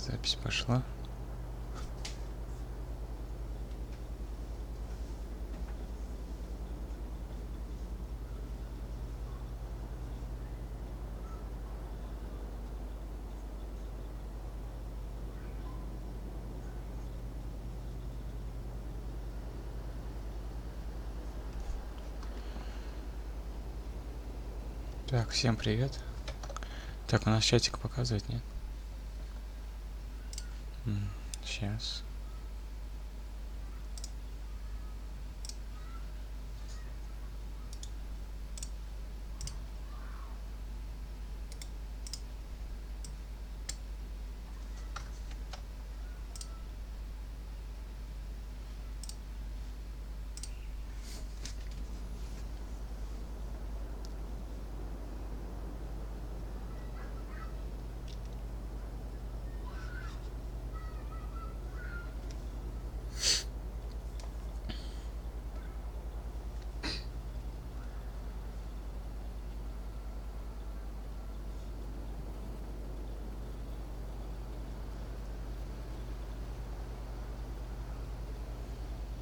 Запись пошла. Так, всем привет. Так, у нас чатик показывает, нет? Сейчас.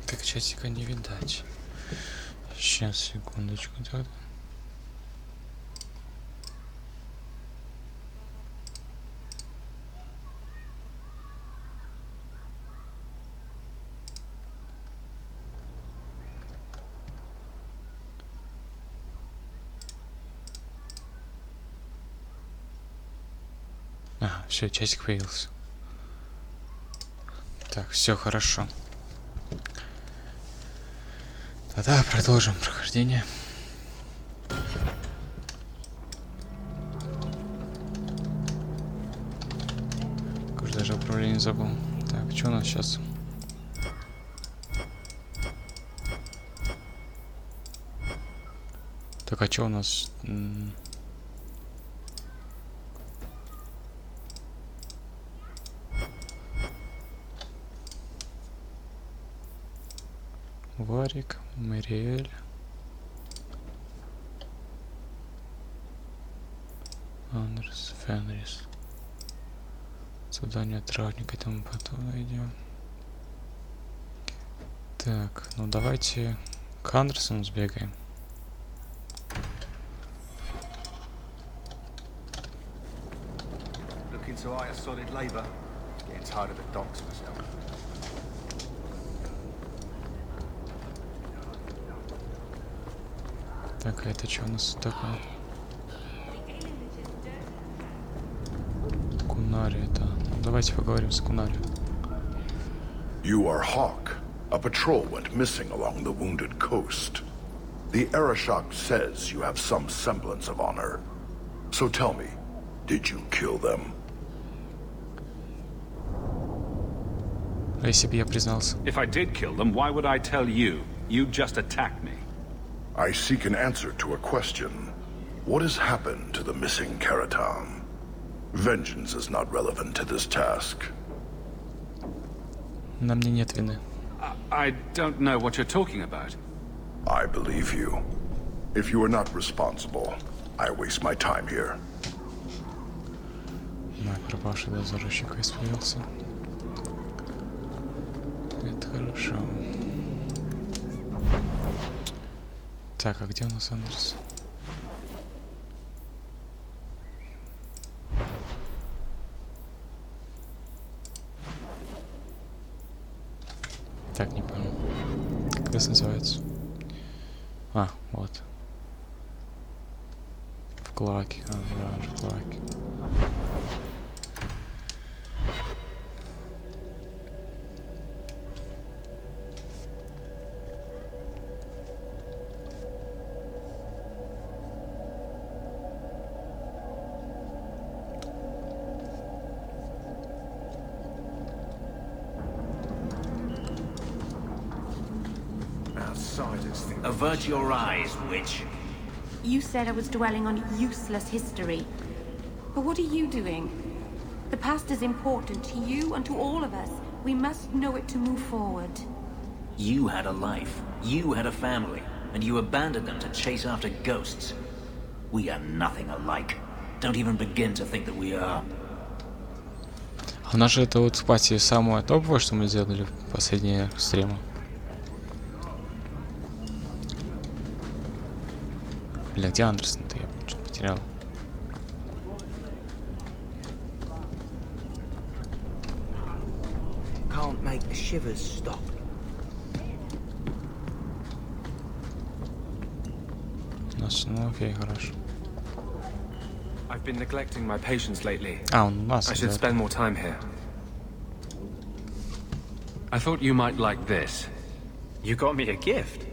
Так, чатика не видать. Сейчас, секундочку тогда. Ага, все, чатик появился. Так, все хорошо. Тогда продолжим прохождение. Уже даже управление забыл. Так, что у нас сейчас? Так, а что у нас? Варик, Мариэль. Андерс, Фенрис. Задание травника и тому подобное идем. Так, ну давайте к Андерсону сбегаем. Так, а это что у нас такое? Кунари, да. Давайте поговорим с Кунари. You are Hawk. A patrol went missing along the wounded coast. The Arashok says you have some semblance of honor. So tell me, did you kill them? А если бы я признался? If I did kill them, why would I tell you? You just attacked me. I seek an answer to a question. What has happened to the missing Karatam? Vengeance is not relevant to this task. На мне нет вины. I don't know what you're talking about. I believe you. If you are not responsible, I waste my time here. Мой пропавший дозорщик исправился. Это хорошо. Так, а где у нас Андерс? Так, не понял. Как это называется? А, вот. В клаке. А, да, в клаке. Avert your eyes, witch. You said I was dwelling on useless history. But what are you doing? The past is important to you and to all of us. We must know it to move forward. You had a life, you had a family, and you abandoned them to chase after ghosts. We are nothing alike. Don't even begin to think that we are. У нас же это вот в пати самое топовое, что мы сделали в последние стримы. Бля, где Андерсон-то? Я что-то потерял. Can't make the shivers stop. Ну окей, хорошо. I've been neglecting my patients lately. А, он у нас. I should spend more time here. I thought you might like this. You got me a gift.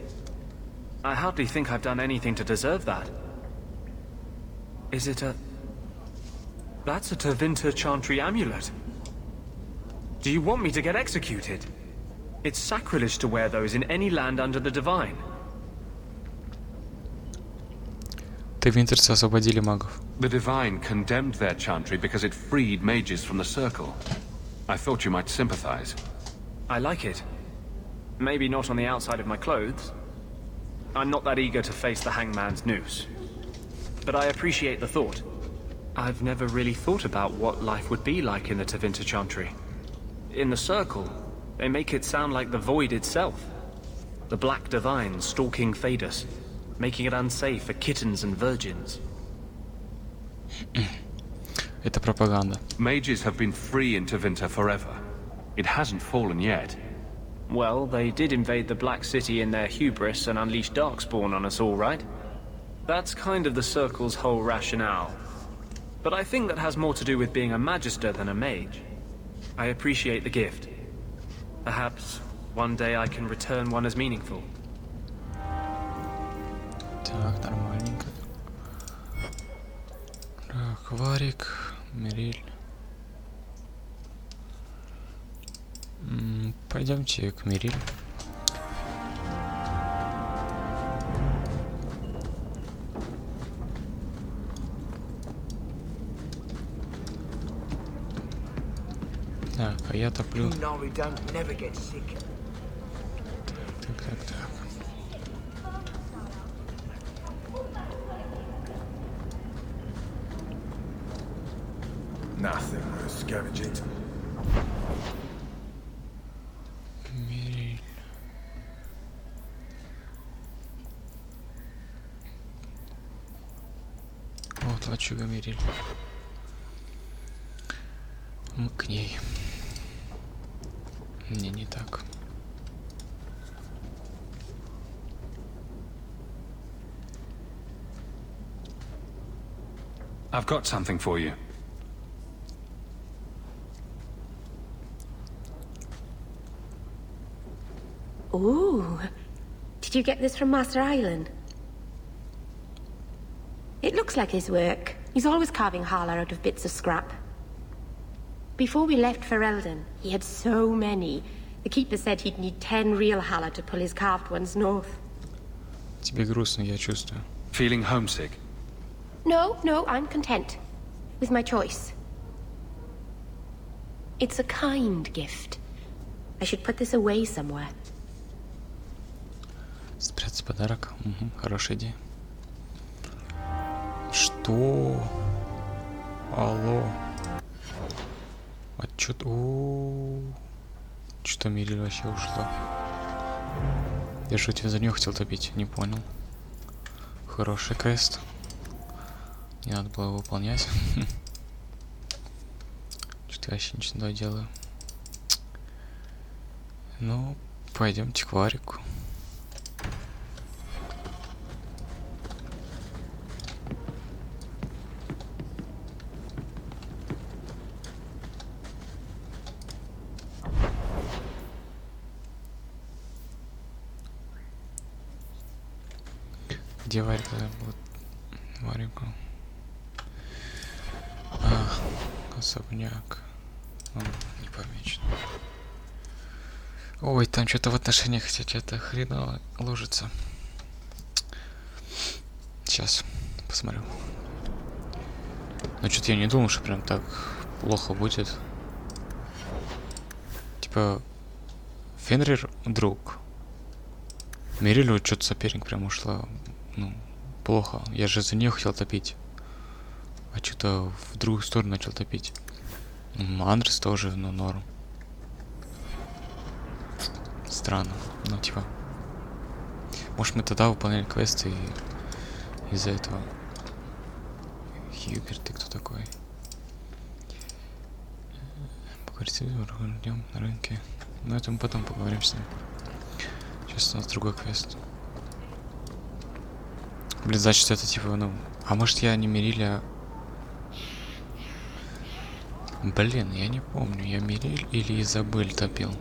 I hardly think I've done anything to deserve that. Is it a... That's a Tevinter Chantry amulet. Do you want me to get executed? It's sacrilege to wear those in any land under the Divine. Ты винтерцы освободили магов. The Divine condemned their chantry because it freed mages from the Circle. I thought you might sympathize. I like it. Maybe not on the outside of my clothes. I'm not that eager to face the hangman's noose. But I appreciate the thought. I've never really thought about what life would be like in the Tevinter Chantry. In the Circle, they make it sound like the Void itself. The Black Divine stalking Thadus, making it unsafe for kittens and virgins. Это пропаганда. Mages have been free in Tevinter forever. It hasn't fallen yet. Well, they did invade the Black City in their hubris and unleash Darkspawn on us all, right? That's kind of the Circle's whole rationale. But I think that has more to do with being a Magister than a mage. I appreciate the gift. Perhaps one day I can return one as meaningful. Так, нормальненько. Акварик, Мериль. Пойдемте к Мериль. Так, а я топлю. Nari don't never get sick. Так. Nothing worth scavenging. Мериль. Вот лачуга Мериль. Мы к ней. Не так. I've got something for you. Ooh. Did you get this from Master Island? It looks like his work. He's always carving Hala out of bits of scrap. Before we left for Eldon, he had so many. The keeper said he'd need 10 real Hala to pull his carved ones north. Тебе грустно, я чувствую. Feeling homesick? No, I'm content. With my choice. It's a kind gift. I should put this away somewhere. Спрятать подарок. Угу, хорошая идея. Что? Алло. А чё-то... Что Мириль вообще ушла? Я же тебя за нее хотел топить, не понял. Хороший квест. Не надо было его выполнять. Что-то я вообще ничего не делаю. Ну, пойдемте к Варику. Где Варика? Вот Варику. Особняк. Он не помечен. Ой, там что-то в отношениях что-то хреново ложится. Сейчас посмотрю. Но что-то я не думал, что прям так плохо будет. Типа Фенрир друг. Мериль вот что-то соперник прям ушла. Ну, плохо. Я же за нее хотел топить. А что-то в другую сторону начал топить. Андрес тоже, но норм. Странно. Ну, типа... Может, мы тогда выполняли квесты и из-за этого... Хьюберт, ты кто такой? Поговорите, идем на рынке. Но это мы потом поговорим с ним. Сейчас у нас другой квест. Блин, значит, это типа, ну... А может, я не Мериль, а... Блин, я не помню, я Мериль или Изабель топил.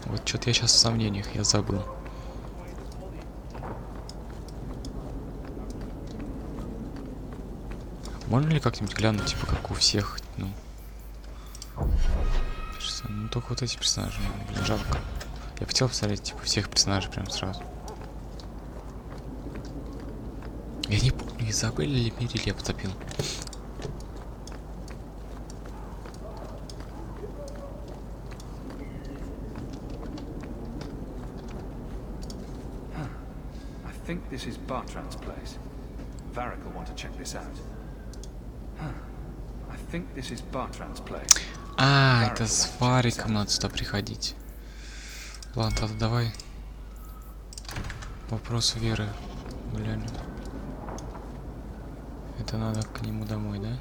Вот что-то я сейчас в сомнениях, я забыл. Можно ли как-нибудь глянуть, типа, как у всех, ну... Ну, только вот эти персонажи, ну, блин, жалко. Я хотел посмотреть, типа, всех персонажей прям сразу. Я не помню, Изабель или Мериль я потопил. I think this is Bartrand's place. Varric will want to check this out. I think this is Bartrand's place. А, это с Вариком надо сюда приходить. Ладно, тогда давай. Вопрос веры. Глянь. Это надо к нему домой, да?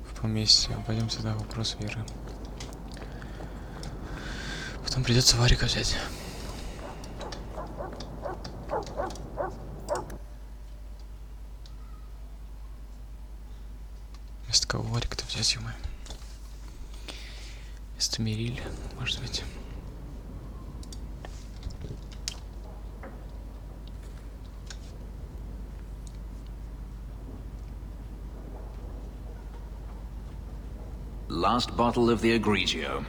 В поместье. Пойдем сюда, вопрос веры. Потом придется Варика взять. Вместо кого Варика-то взять ему? Вместо Мериль, может быть. Last bottle of the Egregio.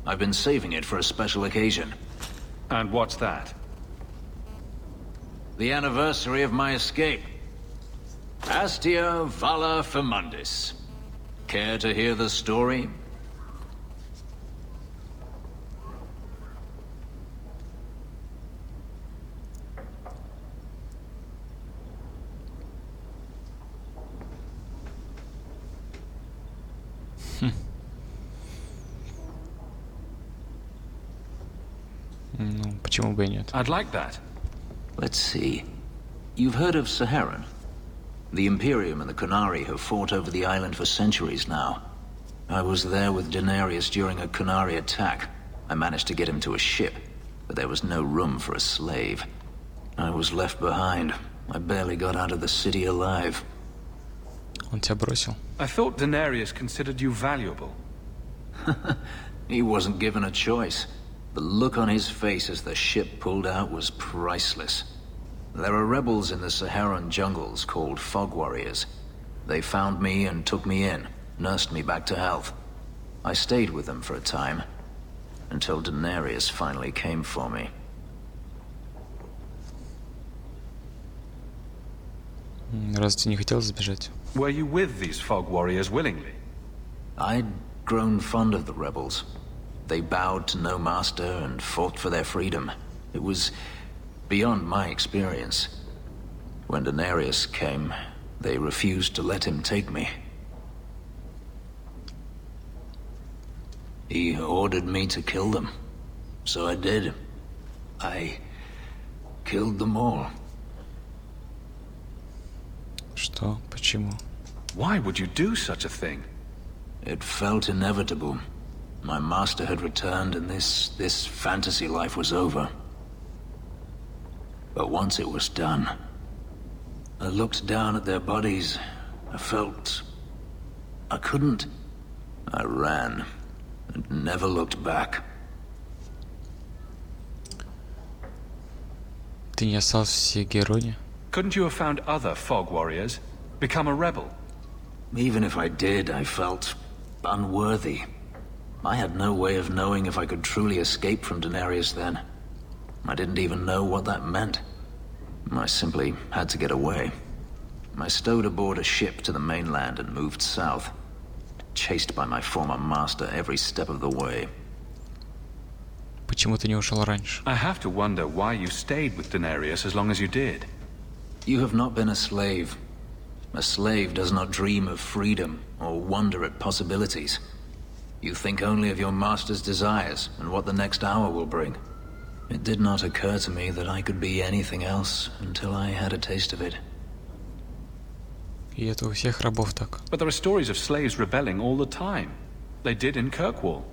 I've been saving it for a special occasion. And what's that? The anniversary of my escape. Astia Vala Firmundis. Care to hear the story? Ну, почему бы и нет? I'd like that. Let's see. You've heard of Saharan? The Imperium and the Qunari have fought over the island for centuries now. I was there with Daenerys during a Qunari attack. I managed to get him to a ship, but there was no room for a slave. I was left behind. I barely got out of the city alive. Он тебя бросил? I thought Daenerys considered you valuable. He wasn't given a choice. The look on his face as the ship pulled out was priceless. There are rebels in the Saharan jungles called Fog Warriors. They found me and took me in, nursed me back to health. I stayed with them for a time, until Daenerys finally came for me. Разве ты не хотел сбежать? Were you with these Fog Warriors willingly? I'd grown fond of the rebels. They bowed to no master and fought for their freedom. It was beyond my experience. When Daenerys came, they refused to let him take me. He ordered me to kill them. So I did. I killed them all. Что? Почему? Why would you do such a thing? It felt inevitable. My master had returned and this fantasy life was over. But once it was done, I looked down at their bodies. I felt... I couldn't. I ran and never looked back. Ты не остался в Сигероне? Couldn't you have found other Fog Warriors? Become a rebel? Even if I did, I felt unworthy. I had no way of knowing if I could truly escape from Daenerys then. I didn't even know what that meant. I simply had to get away. I stowed aboard a ship to the mainland and moved south, chased by my former master every step of the way. Почему ты не ушел раньше? I have to wonder why you stayed with Daenerys as long as you did. You have not been a slave. A slave does not dream of freedom or wonder at possibilities. You think only of your master's desires and what the next hour will bring. It did not occur to me that I could be anything else until I had a taste of it. И это у всех рабов так. But there are stories of slaves rebelling all the time. They did in Kirkwall.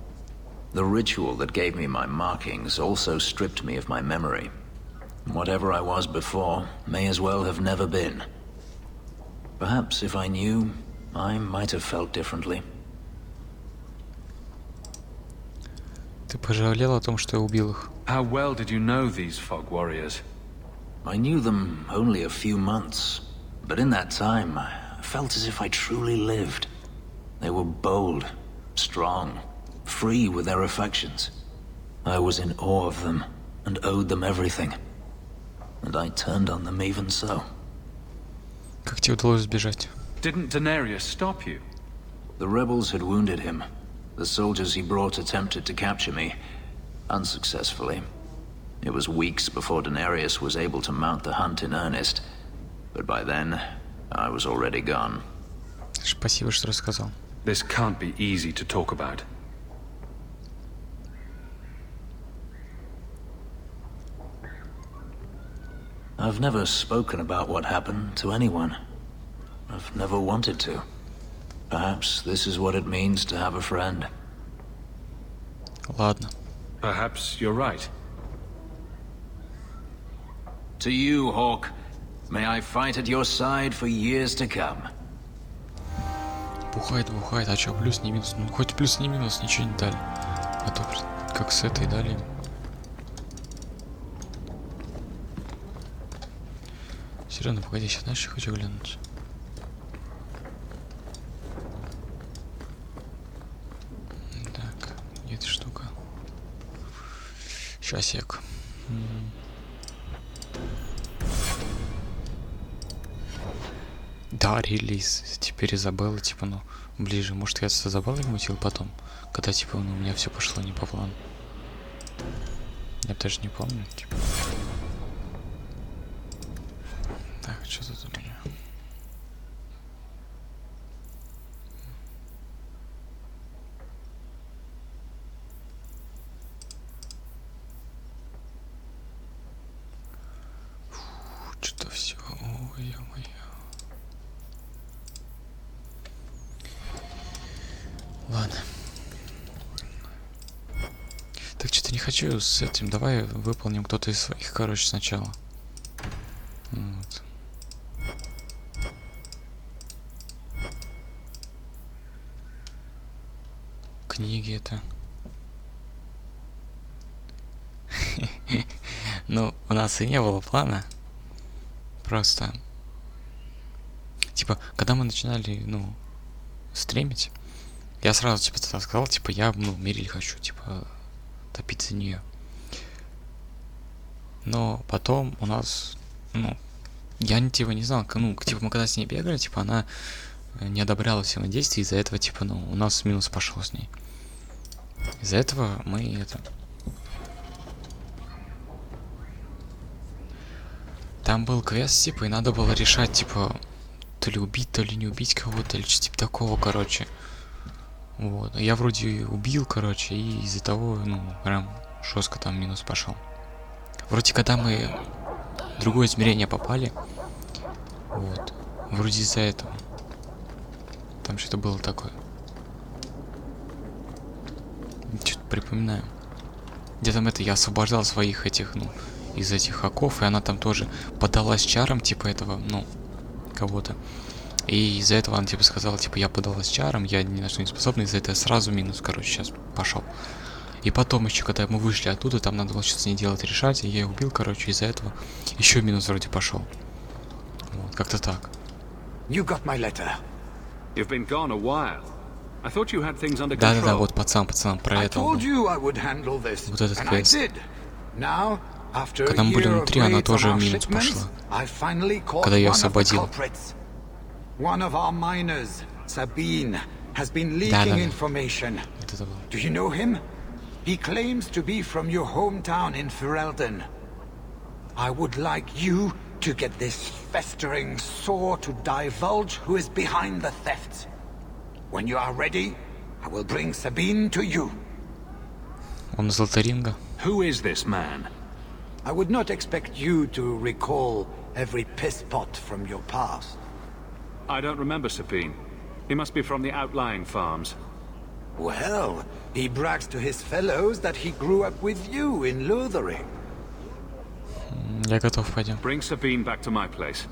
The ritual that gave me my markings also stripped me of my memory. Whatever I was before may as well have never been. Perhaps if I knew, I might have felt differently. Ты пожалел о том, что я убил их? How well did you know these fog warriors? I knew them only a few months, but in that time, I felt as if I truly lived. They were bold, strong, free with their affections. I was in awe of them and owed them everything. And I turned on them even so. Как тебе удалось сбежать? Didn't Daenerys stop you? The rebels had wounded him. The soldiers he brought attempted to capture me, unsuccessfully. It was weeks before Daenerys was able to mount the hunt in earnest, but by then, I was already gone. Спасибо, что рассказал. This can't be easy to talk about. I've never spoken about what happened to anyone. I've never wanted to. Perhaps this is what it means to have a friend. Ладно. Perhaps you're right. To you, Hawk, may I fight at your side for years to come. Бухает, а чё, плюс, не минус? Ну, хоть плюс, не минус, ничего не дали. А то, как с этой дали. Серьезно, погоди, сейчас, знаешь, я хочу глянуть. Так, где эта штука? Щасек. Да, релиз. Теперь Изабелла, типа, ну, ближе. Может, я с Изабеллой мутил потом, когда, типа, ну, у меня все пошло не по плану. Я даже не помню, типа. Так, что тут у меня? Что-то все. Ой, ё-моё. Ладно. Так, что-то не хочу с этим. Давай выполним кто-то из своих, короче, сначала. Вот. Книги это. Ну, у нас и не было плана. Просто. Типа, когда мы начинали, ну, стримить, я сразу, типа, тогда сказал, типа, я, ну, Мириль хочу, типа, топить за нее. Но потом у нас, ну, я, типа, не знал, ну, типа, мы когда с ней бегали, типа, она не одобряла взаимодействие, из-за этого, типа, ну, у нас минус пошел с ней. Из-за этого мы это... Там был квест, типа, и надо было решать, типа, то ли убить, то ли не убить кого-то, или что-то типа такого, короче. Вот. Я вроде убил, короче, и из-за того, ну, прям жестко там минус пошел. Вроде когда мы в другое измерение попали, вот, вроде из-за этого. Там что-то было такое. Что-то припоминаю. Где там это, я освобождал своих этих, ну, из этих оков, и она там тоже подалась чаром, типа, этого, ну, кого-то. И из-за этого она, типа, сказала, типа, я подалась чаром, я ни на что не способна, из-за этого сразу минус, короче, сейчас пошел. И потом еще, когда мы вышли оттуда, там надо было что-то с ней делать, решать, и я ее убил, короче, из-за этого еще минус вроде пошел. Вот, как-то так. You got my letter. You've been gone a while. I thought you had things under control. Да-да-да, вот пацан, про I это. told you I would handle this, Вот этот and I квест. did. Now, after Когда a мы были year of внутри, она raids тоже on our минус shipments, пошла. I finally caught Когда я one of the освободил. culprits. One of our miners, Sabine, has been leaking Да-да-да. information. Вот это было. Do you know him? He claims to be from your hometown in Ferelden. I would like you to get this festering sore to divulge who is behind the thefts. When you are ready, I will bring Sabine to you. Он из Лотаринга. Who is this man? I would not expect you to recall every piss pot from your past. I don't remember Sabine. He must be from the outlying farms. Well, he brags to his fellows that he grew up with you in Lothering. Я готов, пойдем. Bring Sabine back to my place.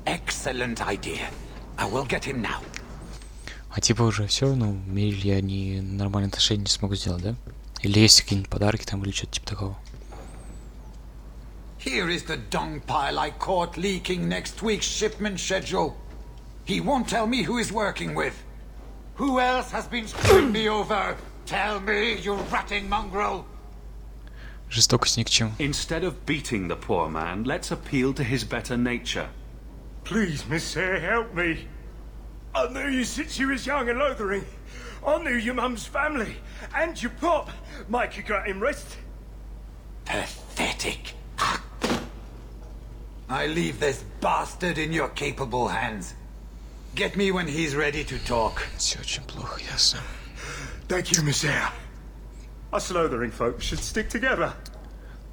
Excellent idea. I will get him now. А типа уже все, ну, или они нормальные отношения не смогут сделать, да? Или есть какие-нибудь подарки там, или что-то типа такого? Here is the dung pile I caught leaking next week's shipment schedule. He won't tell me who he's working with. Who else has been screwing me over? Tell me, you ratting mongrel! Жестокость ни к чему. Instead of beating the poor man, let's appeal to his better nature. Please, Miss Sayre, help me. I knew you since you was young and Lothering. I knew your mum's family and your pop. Make you got him rest. Pathetic. I leave this bastard in your capable hands. Get me when he's ready to talk. Все очень плохо, ясно. Thank you, Miss Sayre. Us Lothering folks should stick together.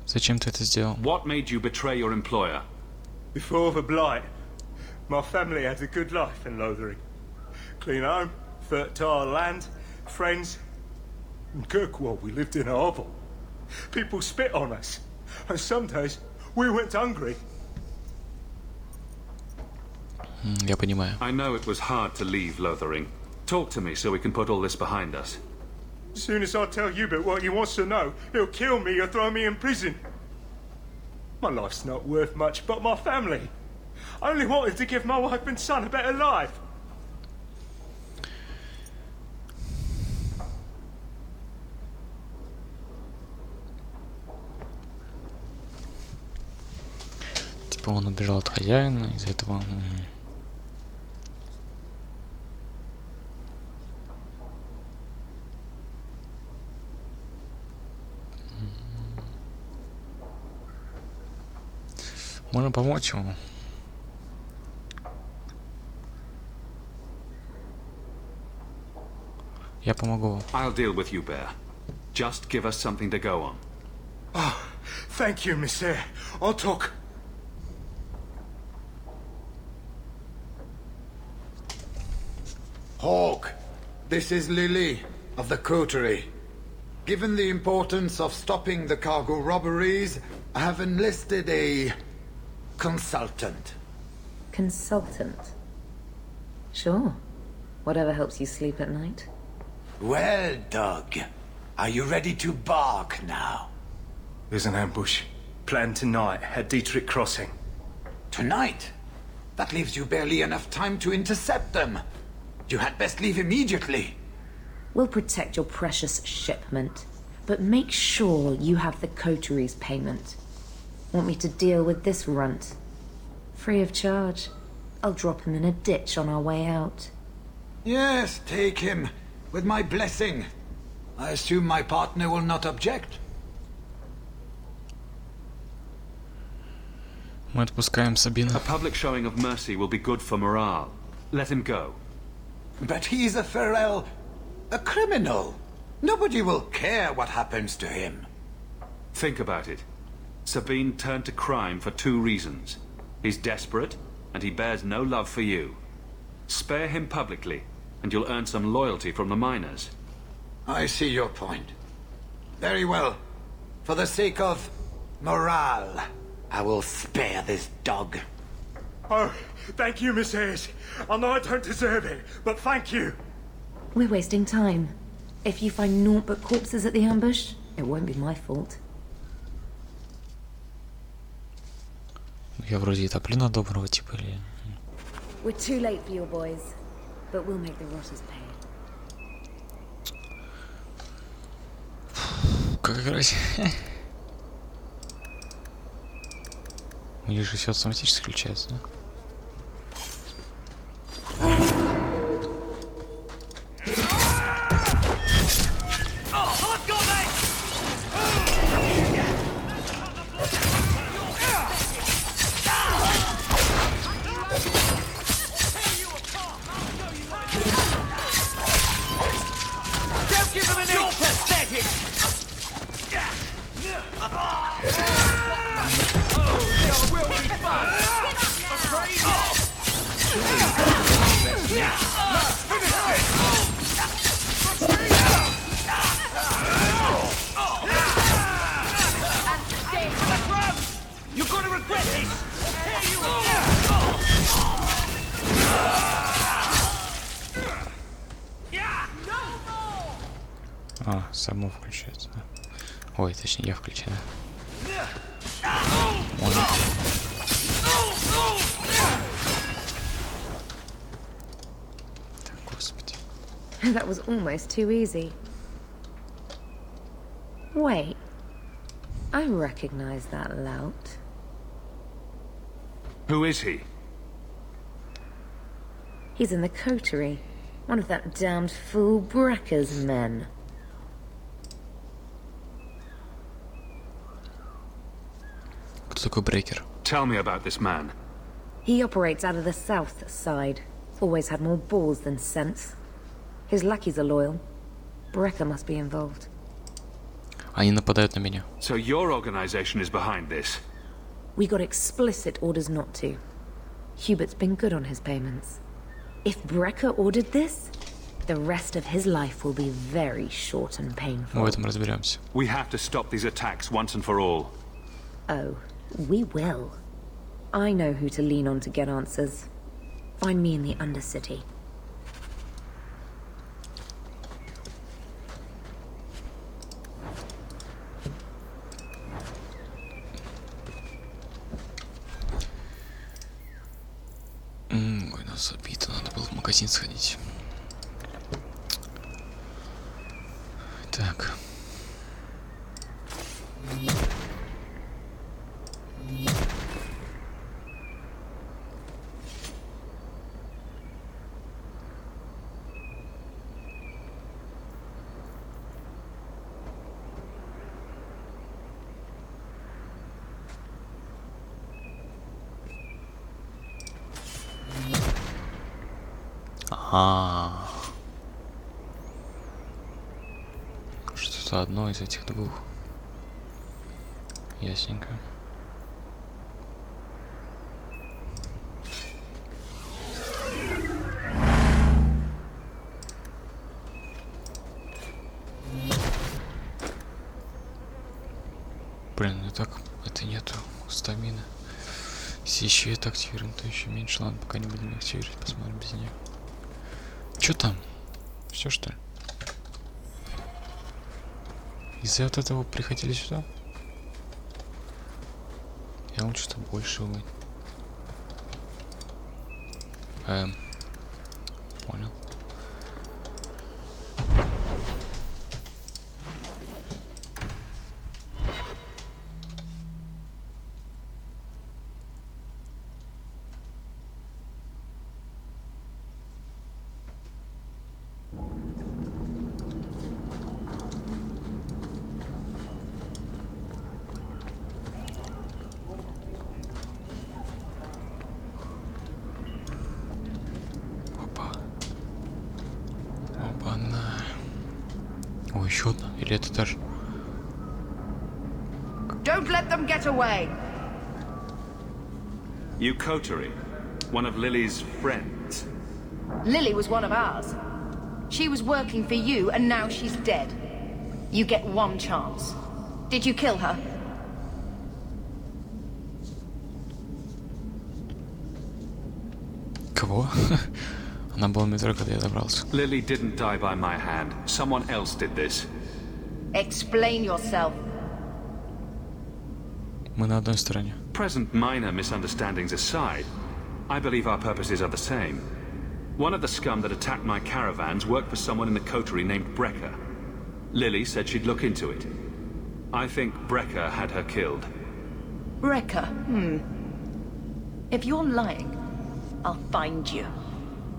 Зачем ты это сделал? What made you betray your employer? Before the blight, my family had a good life in Lothering. Clean home, fertile land, friends. In Kirkwall, we lived in a hovel. People spit on us, and some days we went hungry. Я понимаю. I know it was hard to leave Lothering. Talk to me so we can put all this behind us. As soon as I tell Hubert what he wants to know, he'll kill me or throw me in prison. My life's not worth much, but my family. I only wanted to give my wife and son a better life. Типа он убежал от хозяина, из-за этого... Можно помочь ему. Я помогу. I'll deal with you, Bear. Just give us something to go on. Oh, thank you, Miss Sayre. I'll talk. Hawk, this is Lily of the Coterie. Given the importance of stopping the cargo robberies, I have enlisted a consultant. Consultant? Sure. Whatever helps you sleep at night. Well, Doug, are you ready to bark now? There's an ambush planned tonight at Dietrich Crossing. Tonight? That leaves you barely enough time to intercept them. You had best leave immediately. We'll protect your precious shipment, but make sure you have the coterie's payment. Want me to deal with this runt? Free of charge. I'll drop him in a ditch on our way out. Yes, take him. With my blessing. I assume my partner will not object. Мы отпускаем Сабина. A public showing of mercy will be good for morale. Let him go. But he's a Ferrell, a criminal. Nobody will care what happens to him. Think about it. Sabine turned to crime for two reasons. He's desperate, and he bears no love for you. Spare him publicly, and you'll earn some loyalty from the miners. I see your point. Very well. For the sake of morale, I will spare this dog. Oh, thank you, Miss Ayres. I know I don't deserve it, but thank you. We're wasting time. If you find naught but corpses at the ambush, it won't be my fault. Я вроде и топлина доброго типа или... We're too late for your boys, but we'll make the rotters pay. Как играть? У них же все автоматически включается, да? You're gonna regret this! А, само включается, да? Ой, точнее, я включаю. Можно. Так, господи. That was almost too easy. Wait. I recognize that lout. Who is he? He's in the coterie. One of that damned fool Brecker's men. Кто такой Брекер? Tell me about this man. He operates out of the south side. Always had more balls than sense. His lackeys are loyal. Brecker must be involved. Они нападают на меня. So your organization is behind this? We got explicit orders not to. Hubert's been good on his payments. If Brecker ordered this, the rest of his life will be very short and painful. Мы в этом разберемся. We have to stop these attacks once and for all. Oh, we will. I know who to lean on to get answers. Find me in the Undercity. Ой, нас забито, надо было в магазин сходить. Так. Ага. Что-то одно из этих двух. Ясненько. Блин, ну так это нету стамины. Если еще это активируем, то еще меньше. Ладно, пока не будем активировать, посмотрим без нее. Чё там? Все что ли? Из-за вот этого приходили сюда? Я думал, что-то больше будет. Понял. О, еще одна. Или это даже... Don't let them get away! You coterie, one of Lily's friends. Lily was one of ours. She was working for you, and now she's dead. You get one chance. Did you kill her? Кого? Она была в метро, когда я добрался. Lily didn't die by my hand. Someone else did this. Explain yourself. Мы на одной стороне. Present minor misunderstandings aside, I believe our purposes are the same. One of the scum that attacked my caravans worked for someone in the coterie named Brecker. Lily said she'd look into it. I think Brecker had her killed. Brecker, If you're lying, I'll find you.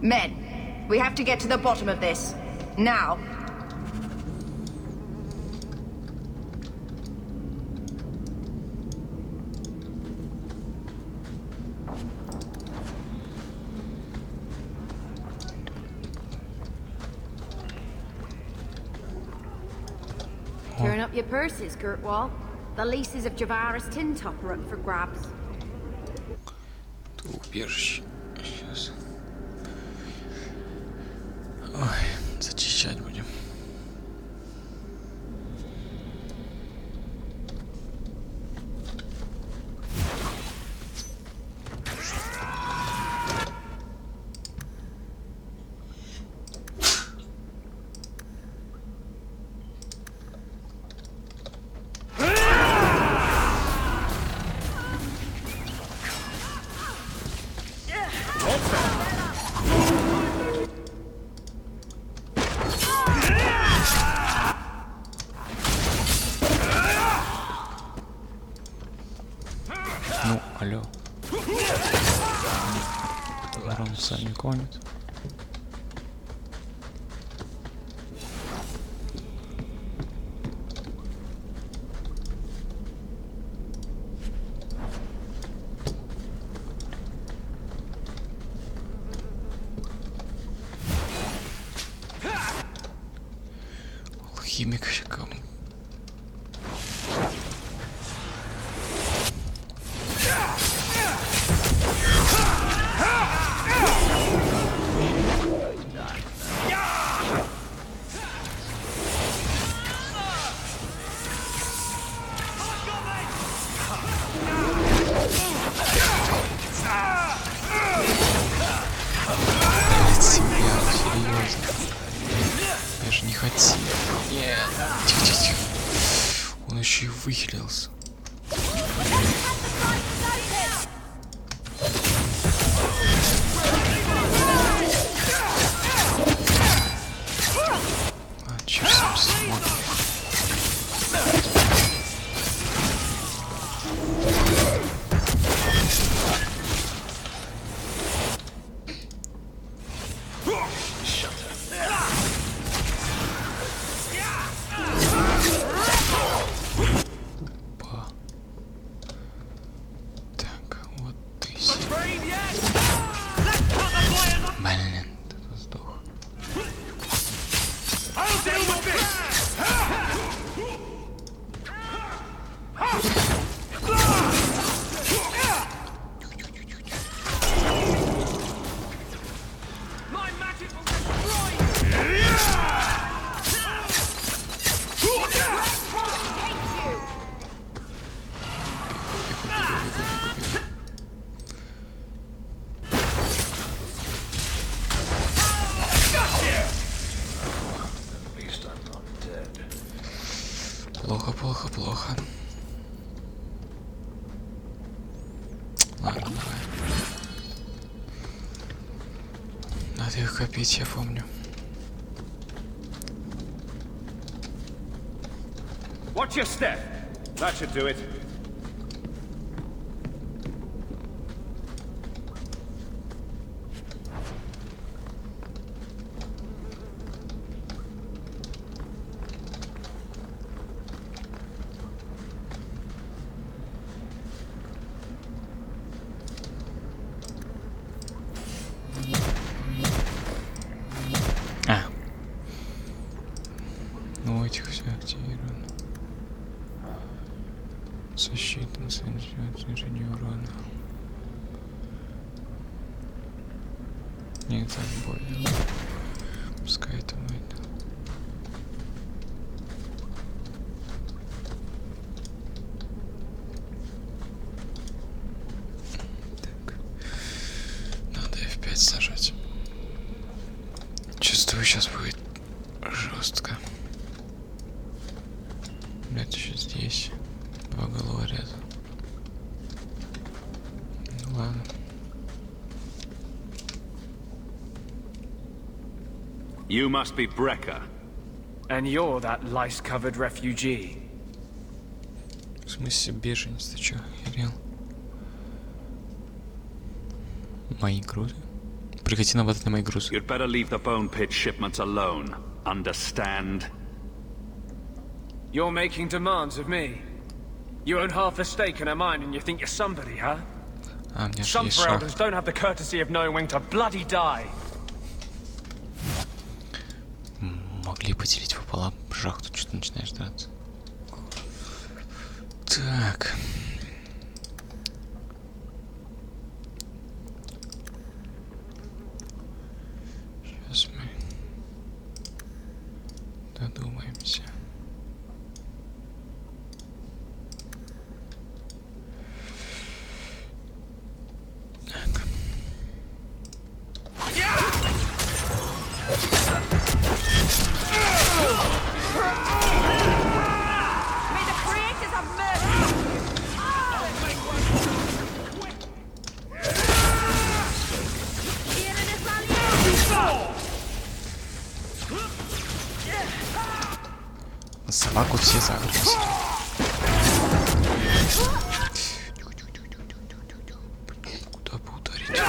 Men, we have to get to the bottom of this. Now. Turn up your purses, Kurtwall. The leases of Javaris Tin Top are up for grabs. Убежище. Сейчас. Ой, зачищать будем. Ну, алло. Ворон сами гонит. Алхимиком. Я же не хотел. Нет. Тихо, тихо, тихо. Он еще и выхилился. А, черт смотри. Блин, ты сдох. Плохо, плохо, плохо. Ладно, давай. Надо их копить, я помню. Watch your step. That should do it. Ну, у этих все активировано. Защита, снижение урона. Нет, так больно. Пускай это будет. Так. Надо F5 сажать. Чувствую, сейчас будет жестко. Блять, еще здесь. Два головореза. Ну ладно. You must be Brecker. And you're that lice-covered refugee. В смысле беженец, ты чё, охерел? Мои грузы? Прекрати нападать на мои грузы. You'd better leave the bone pit shipments alone. Understand? You're making demands of me. You own half the stake in a mine and you think you're somebody, huh? А, у меня же Some есть шах. Ferelden's don't have the courtesy of knowing when to bloody die. Могли поделить пополам шахту, что ты начинаешь драться. Так. Сейчас мы додумаемся. Так. Собаку все загрузили. Куда бы ударить?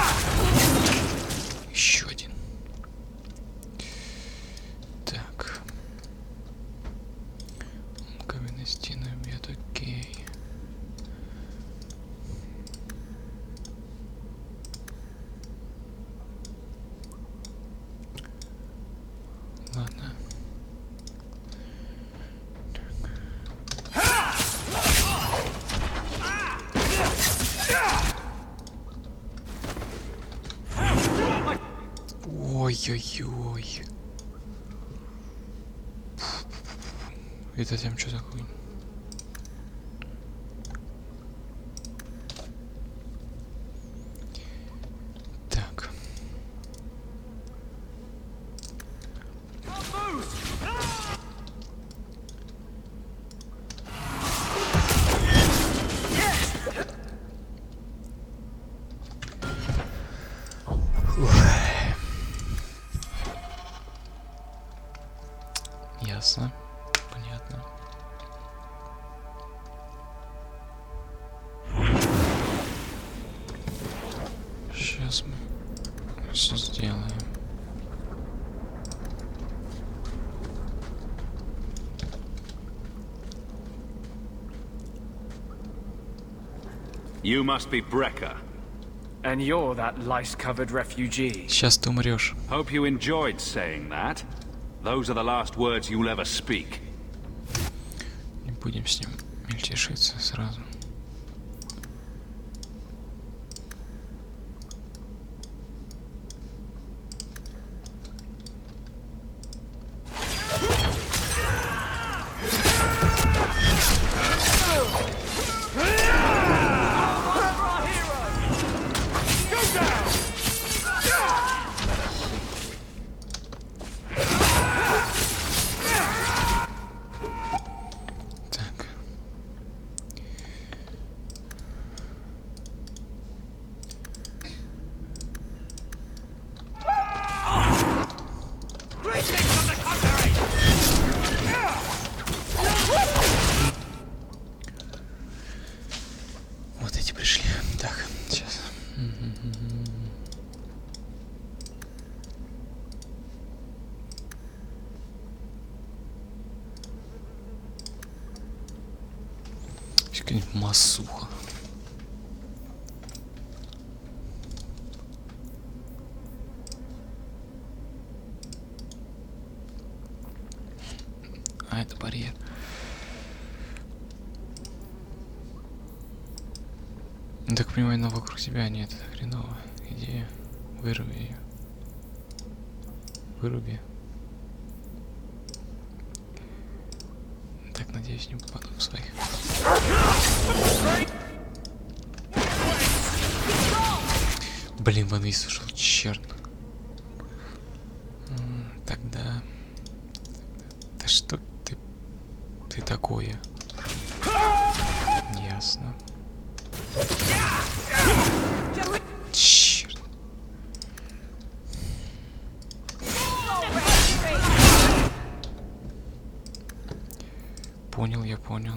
Еще один. Так. Каменные стены бьет, окей. Ладно. Ой-ой-ой. Это там что такое? Так. Ясно. Понятно. Сейчас мы все сделаем. You must be Brecker. And you're that lice-covered refugee. Сейчас ты умрешь. Hope you enjoyed saying that. Those are the last words you'll ever speak. Не будем с ним мельтешиться сразу. Вот эти пришли. Так, сейчас. Какая-нибудь массуха. А, это барьер. Ну, так понимаю, но вокруг тебя нет. Хреново. Иди, выруби ее. Выруби. Так, надеюсь, не попаду в своих. Блин, вон высушил, черт. Тогда... Да что ты такое? Ясно. Черт. Понял, я понял.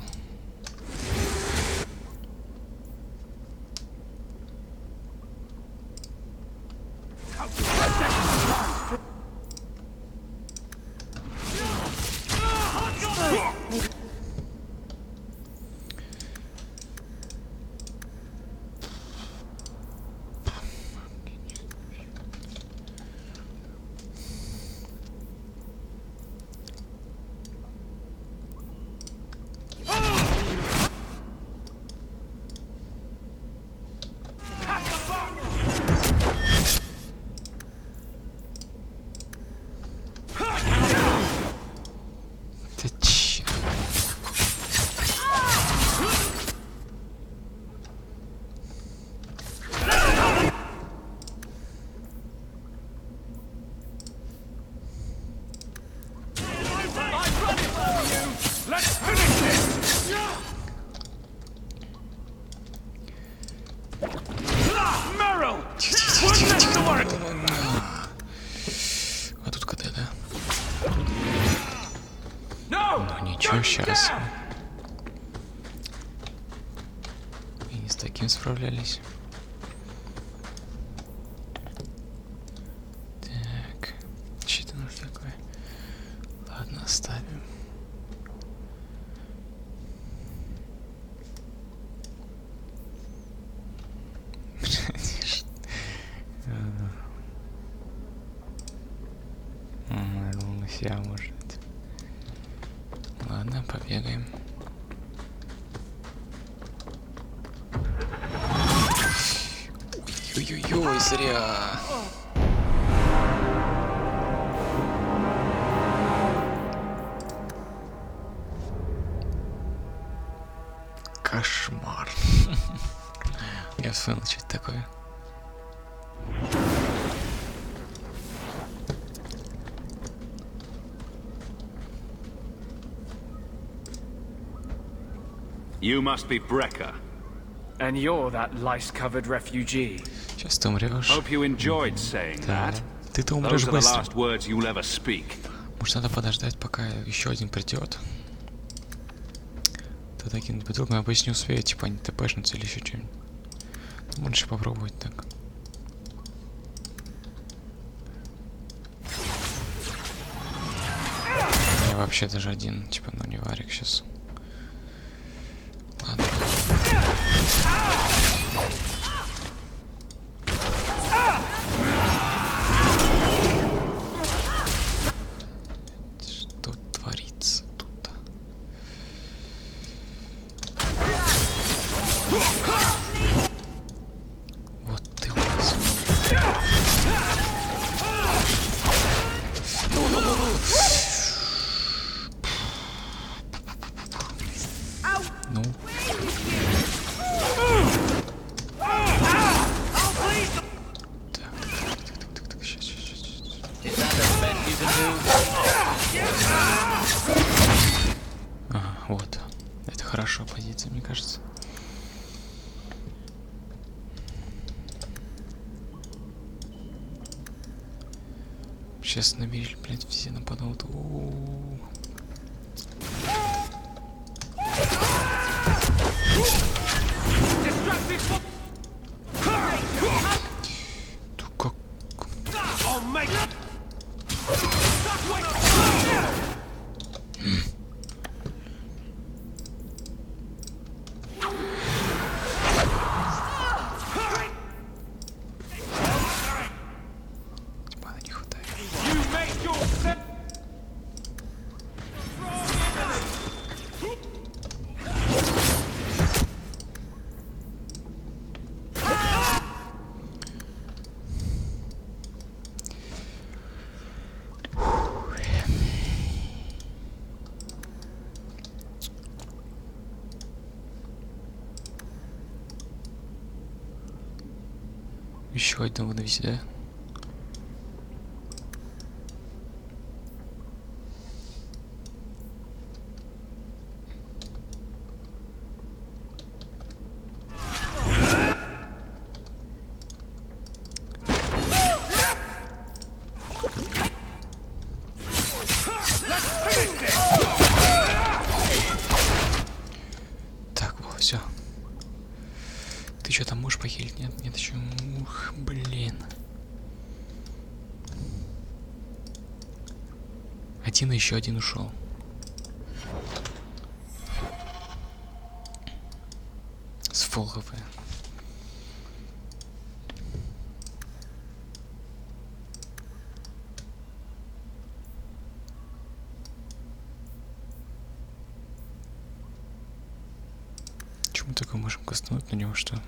А тут КД, да? Ну ничего, сейчас. И не с таким справлялись. Так, что это у нас такое? Ладно, оставим. Вся может. Ладно, побегаем. Ой-ой-ой, зря. Кошмар. Я вспомнил, что это такое. You must be Brecker. And you're that lice-covered refugee. Сейчас ты умрешь. Hope you enjoyed saying that. Ты-то умрешь Those are the быстро. last words you'll ever speak. Может, надо подождать, пока еще один придет. Тогда кинуть вдруг, но я обычно не успею, типа они тпшнутся или еще что-нибудь. Лучше попробовать так. Я вообще даже один, типа, ну не варик сейчас. Ладно. Что творится тут? Вот ты у нас. Ну. Так, сейчас. Ага, вот. Это хорошая позиция, мне кажется. Сейчас набери, блядь, все нападут. У-у-у. Еще одного навести, да? Так, вот, все. Ты что там можешь похилить? Нет, еще. Ух, блин. Один и еще один ушел. С фул хп. Чему мы только можем коснуть на него, что?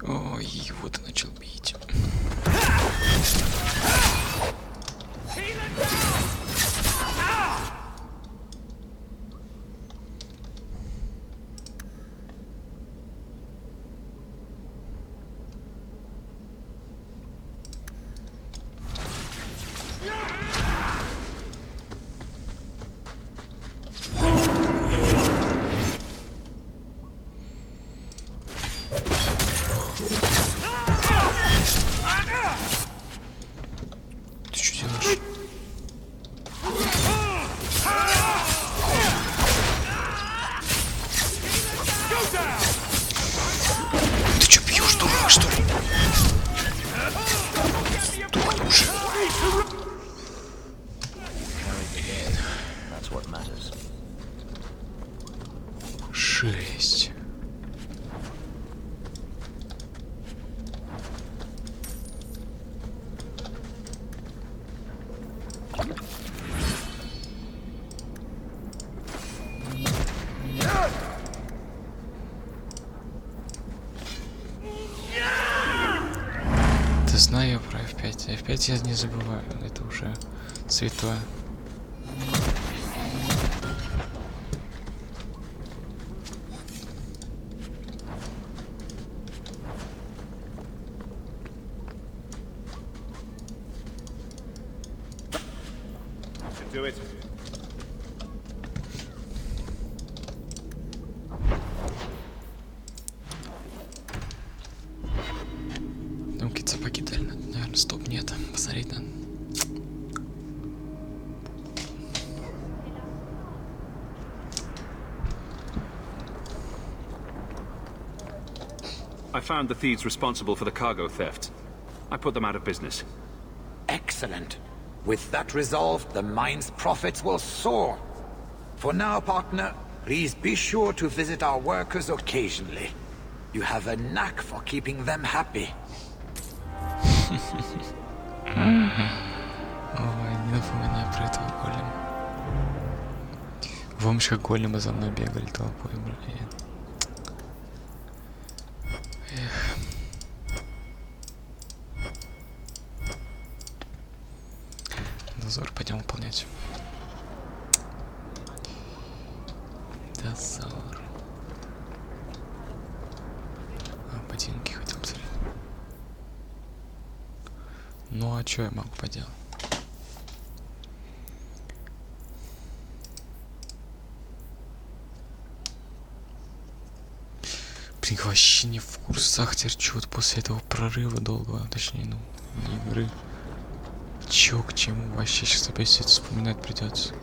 Ой, его ты начал бить. знаю про F5. F5 я не забываю. Это уже святое. Do it. Там какие-то сапоги дали, наверное, стоп, нет. Посмотреть надо. I found the thieves responsible for the cargo theft. I put them out of business. Excellent. With that resolved, the mine's profits will soar. For now, partner, please be sure to visit our workers occasionally. You have a knack for keeping them happy. Ой, не напоминай про этого голема. Помнишь, как големы за мной бегали толпой, блин? Эх. Дозор пойдем выполнять. Дозор. А, ботинки хотел посмотреть. Ну а что я могу поделать? Блин, вообще не в курсах терчу вот после этого прорыва долгого, точнее, ну, не игры. Чё к чему? Вообще сейчас опять все это вспоминать придется.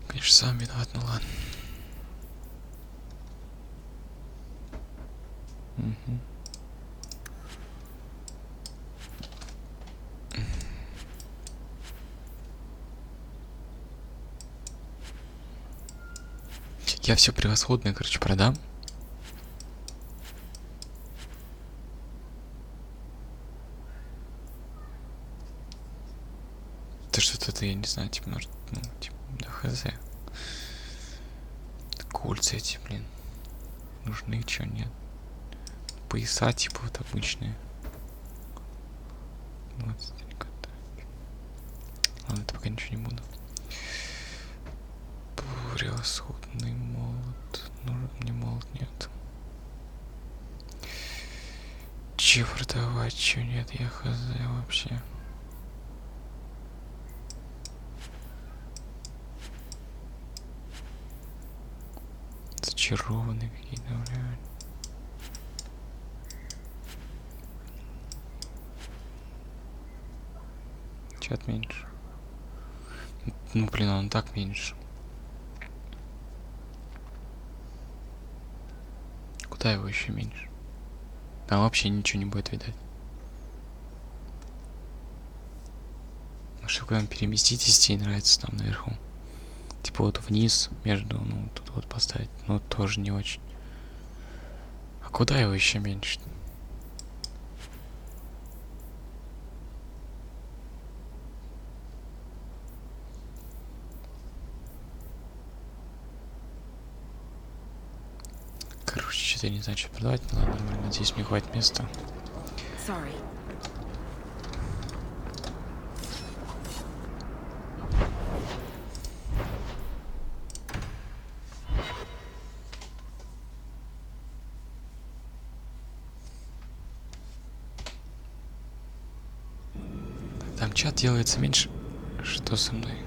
Конечно, сам виноват, ну ладно. Угу. Я все превосходное, короче, продам. То что-то, я не знаю, типа, может, ну, типа, да хз. Кольца эти, блин. Нужны, чё, нет? Пояса, типа, вот обычные. 23 кота. Ладно, это пока ничего не буду. Превосходный молот. Нужен мне молот, нет. Че продавать, че нет, я хз вообще. Зачарованные какие-то, блядь. Чат меньше. Ну блин, он так меньше. Куда его еще меньше? Там вообще ничего не будет видать. Что когда переместитесь, тебе нравится там наверху. Типа вот вниз, между, ну, тут вот поставить. Ну, тоже не очень. А куда его еще меньше? Короче, что-то я не знаю, что продавать. Ну, ладно, надеюсь, мне хватит места. Sorry. Там чат делается меньше. Что со мной?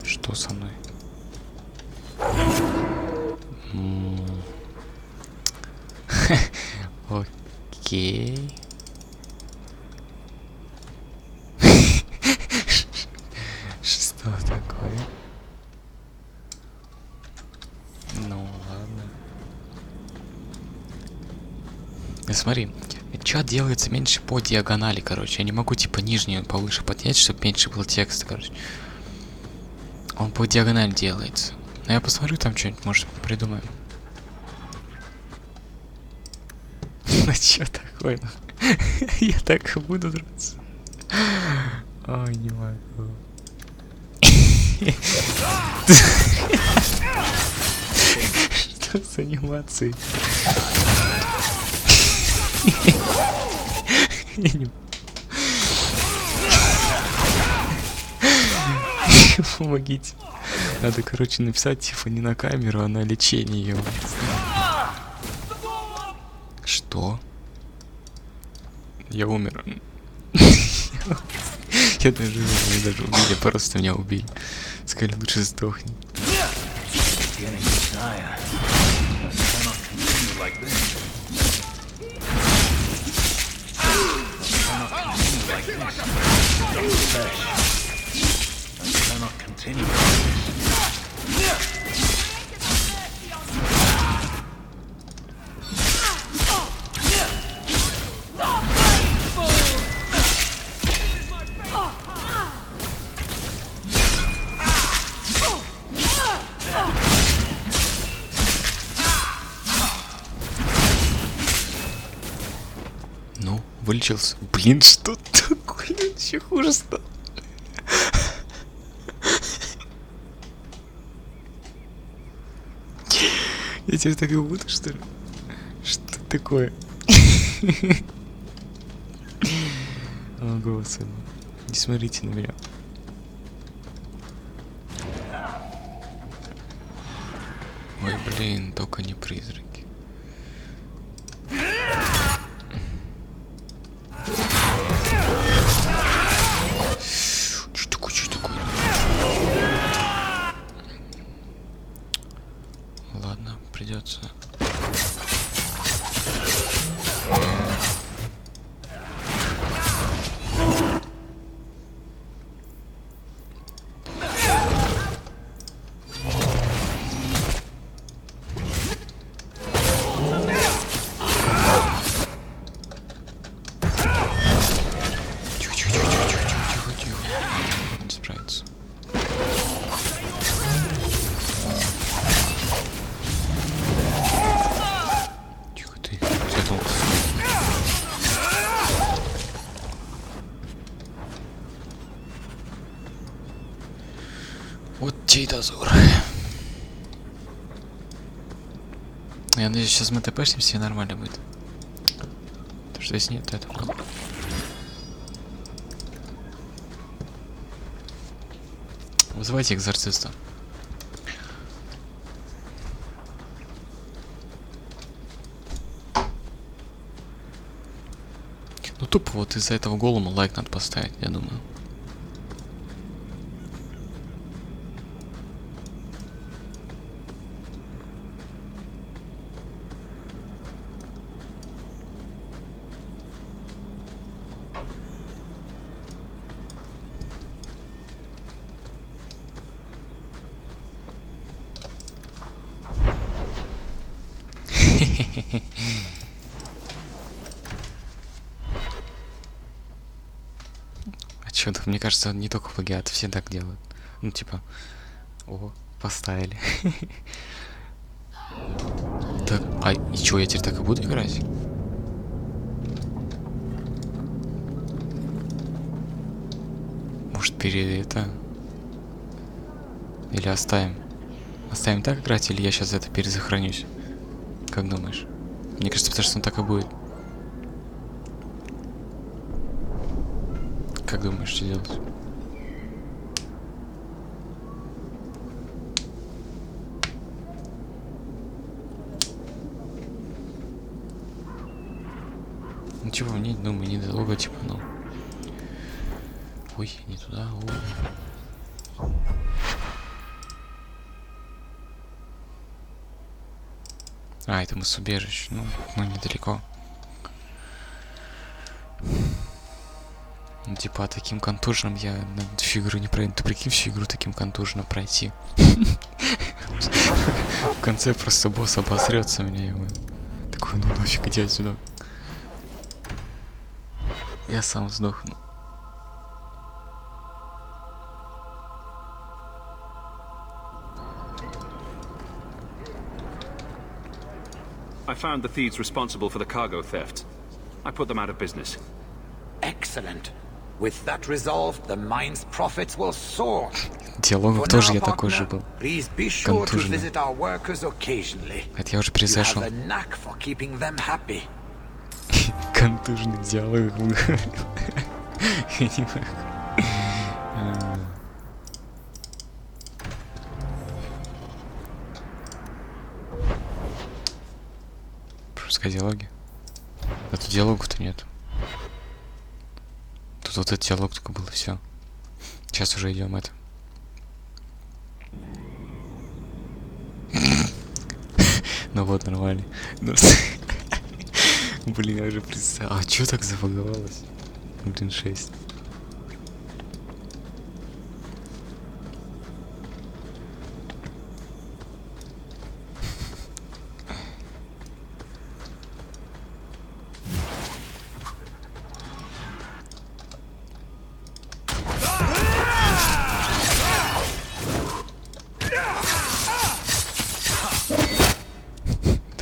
Что со мной? Окей. Что такое? Ну ладно. Смотри, чат делается меньше по диагонали, короче. Я не могу типа нижнюю повыше поднять, чтобы меньше было текста, короче. Он по диагонали делается. Но я посмотрю, там что-нибудь, может, придумаем. Ну чё такое? Я так буду драться. Ой, не могу. Что с анимацией? Помогите. Надо, короче, написать, типа, не на камеру, а на лечение его. Что? Я умер. Я даже убили, просто меня убили. Сказали, лучше сдохни. Ну, вылечился. Блин, что такое? Еще хуже стало. Я тебе так и буду, что ли? Что такое? О, господи. Не смотрите на меня. Ой, блин, только не призраки. Что такое, что такое? Ладно, придется. Вот чей дозор. Я надеюсь, сейчас мы тпшимся и нормально будет. Потому что если нет, то это много. Вызывайте экзорциста. Ну тупо вот из-за этого голома лайк надо поставить, я думаю. А чё-то, мне кажется, не только плагиат, все так делают. Ну, типа, о, поставили. Так, а и чё, я теперь так и буду играть? Может, это... Или оставим? Оставим так играть, или я сейчас это перезахоронюсь? Как думаешь? Мне кажется, потому что он так и будет. Как думаешь, что делать? Ну чего, не думаю, недолго, типа, ну. Ой, не туда, ой. А, это мы с убежищ, ну недалеко. Ну, типа, таким контуженным я всю игру не пройду. Ты прикинь, всю игру таким контуженным пройти. В конце просто босс обосрется меня, его. Такой, ну нафиг, иди отсюда. Я сам сдохну. I found the thieves responsible for the cargo theft. I put them out of business. Excellent. With that resolve, the mine's profits will soar. Диалогов тоже я такой же был. Please be sure to Контуженный. visit our workers occasionally. Это я уже You have произошел. a knack for keeping them happy. Контуженных диалогов он говорил. Я не могу. Пропускай диалоги. А тут диалогов-то нет. Тут вот этот диалог только был, и все. Сейчас уже идем это. Ну вот, нормально. Блин, я уже представил. А чё так забаговалось? Блин, 6.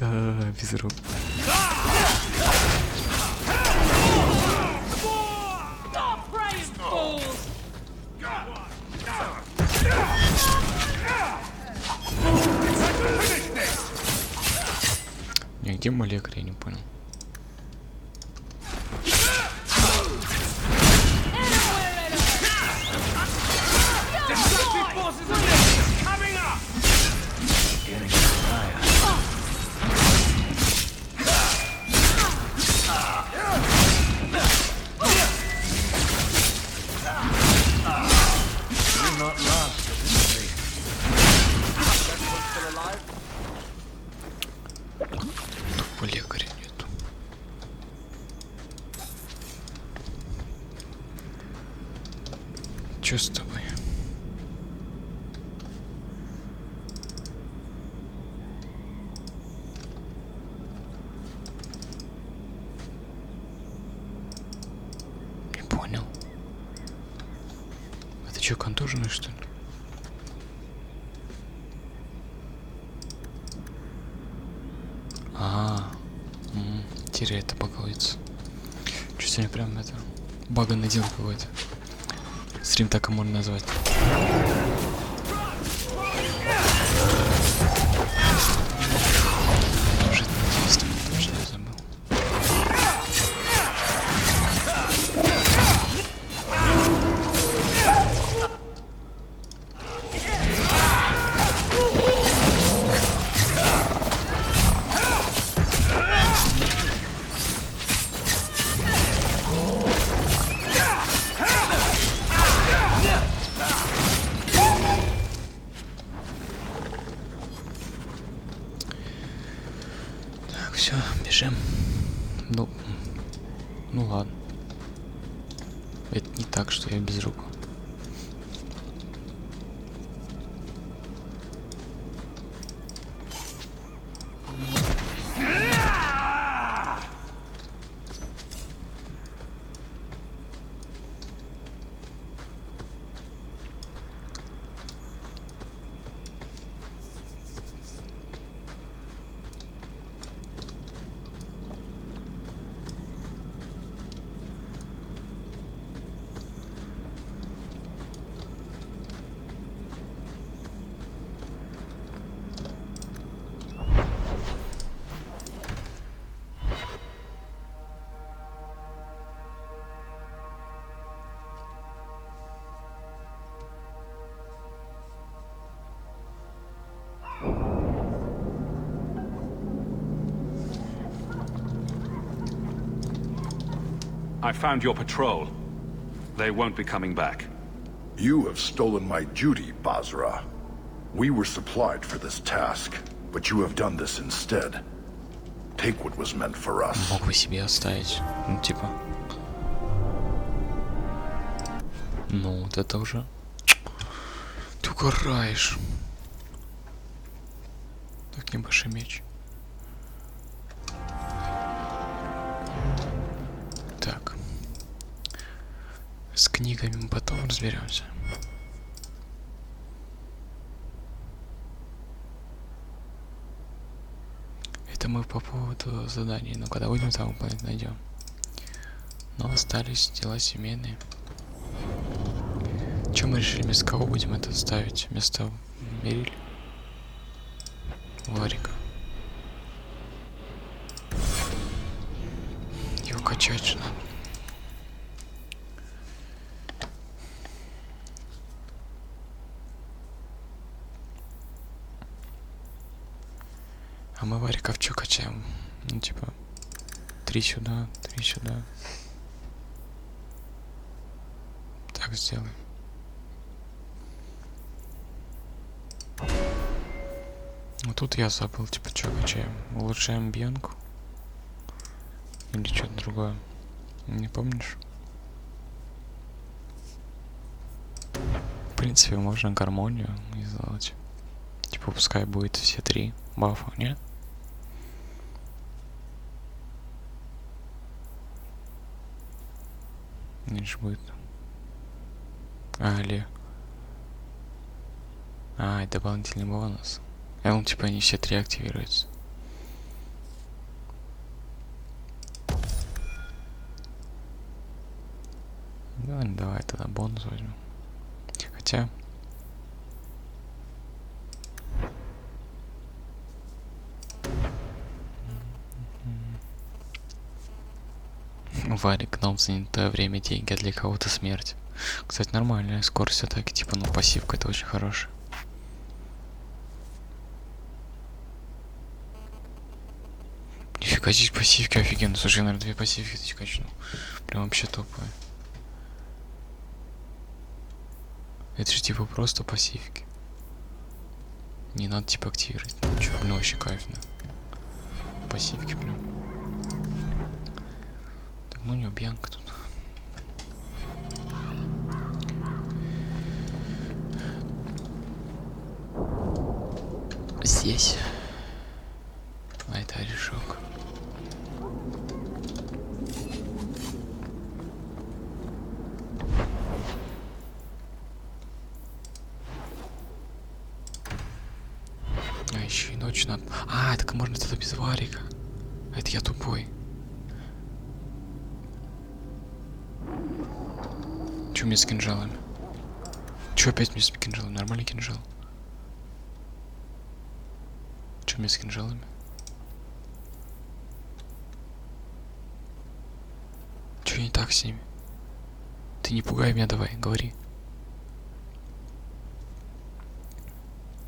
Да, без рук. Не, где мой лекарь, я не понял. Тупо лекаря нету. Чё с тобой? Не понял. А ты чё, контуженный, что ли? Теряет обоговится. Чё сегодня прям это баганный дел какой-то. Стрим так и можно назвать. Уже действие, точно я забыл. Все, бежим. Ну ладно. Это не так, что я без рук. I found your patrol. They won't be coming back. You have stolen my duty, Basra. We were supplied for this task, but you have done this instead. Take what was meant for us. Мог бы себе оставить. Ну, типа. Ну, вот это уже. Ты угораешь. Так, небольшой меч. Так. С книгами мы потом разберемся. Это мы по поводу заданий. Но когда выйдем, там выполнять найдем. Но остались дела семейные. Чем мы решили, вместо кого будем это ставить? Вместо Мериль? Варика. Его качать же надо. А мы Варика в чё качаем? Ну типа 3 сюда, 3 сюда. Так сделаем. Ну тут я забыл, типа, что качаем. Улучшаем бьянку. Или что-то другое. Не помнишь? В принципе, можно гармонию сделать. Типа, пускай будет все 3 бафа, не? Меньше будет. Или... это дополнительный бонус. Он типа они все 3 активируются. Ну, давай тогда бонус возьмем. Хотя... Варик нам занятое время, деньги, а для кого-то смерть. Кстати, нормальная скорость атаки, типа, ну, пассивка это очень хорошая. Нифига здесь пассивки офигенно. Слушай, я, наверное, 2 пассивки здесь качну. Прям вообще топовые. Это же типа просто пассивки. Не надо типа активировать. Чё, блин, вообще кайфно. Пассивки прям. Так, ну не бьянка тут. Здесь. А это орешок. А еще и ночь надо. Так можно тогда без варика. Это я тупой. Че мне с кинжалами? Че опять мне с кинжалами? Нормальный кинжал. Че мне с кинжалами? Че не так с ними? Ты не пугай меня, давай, говори.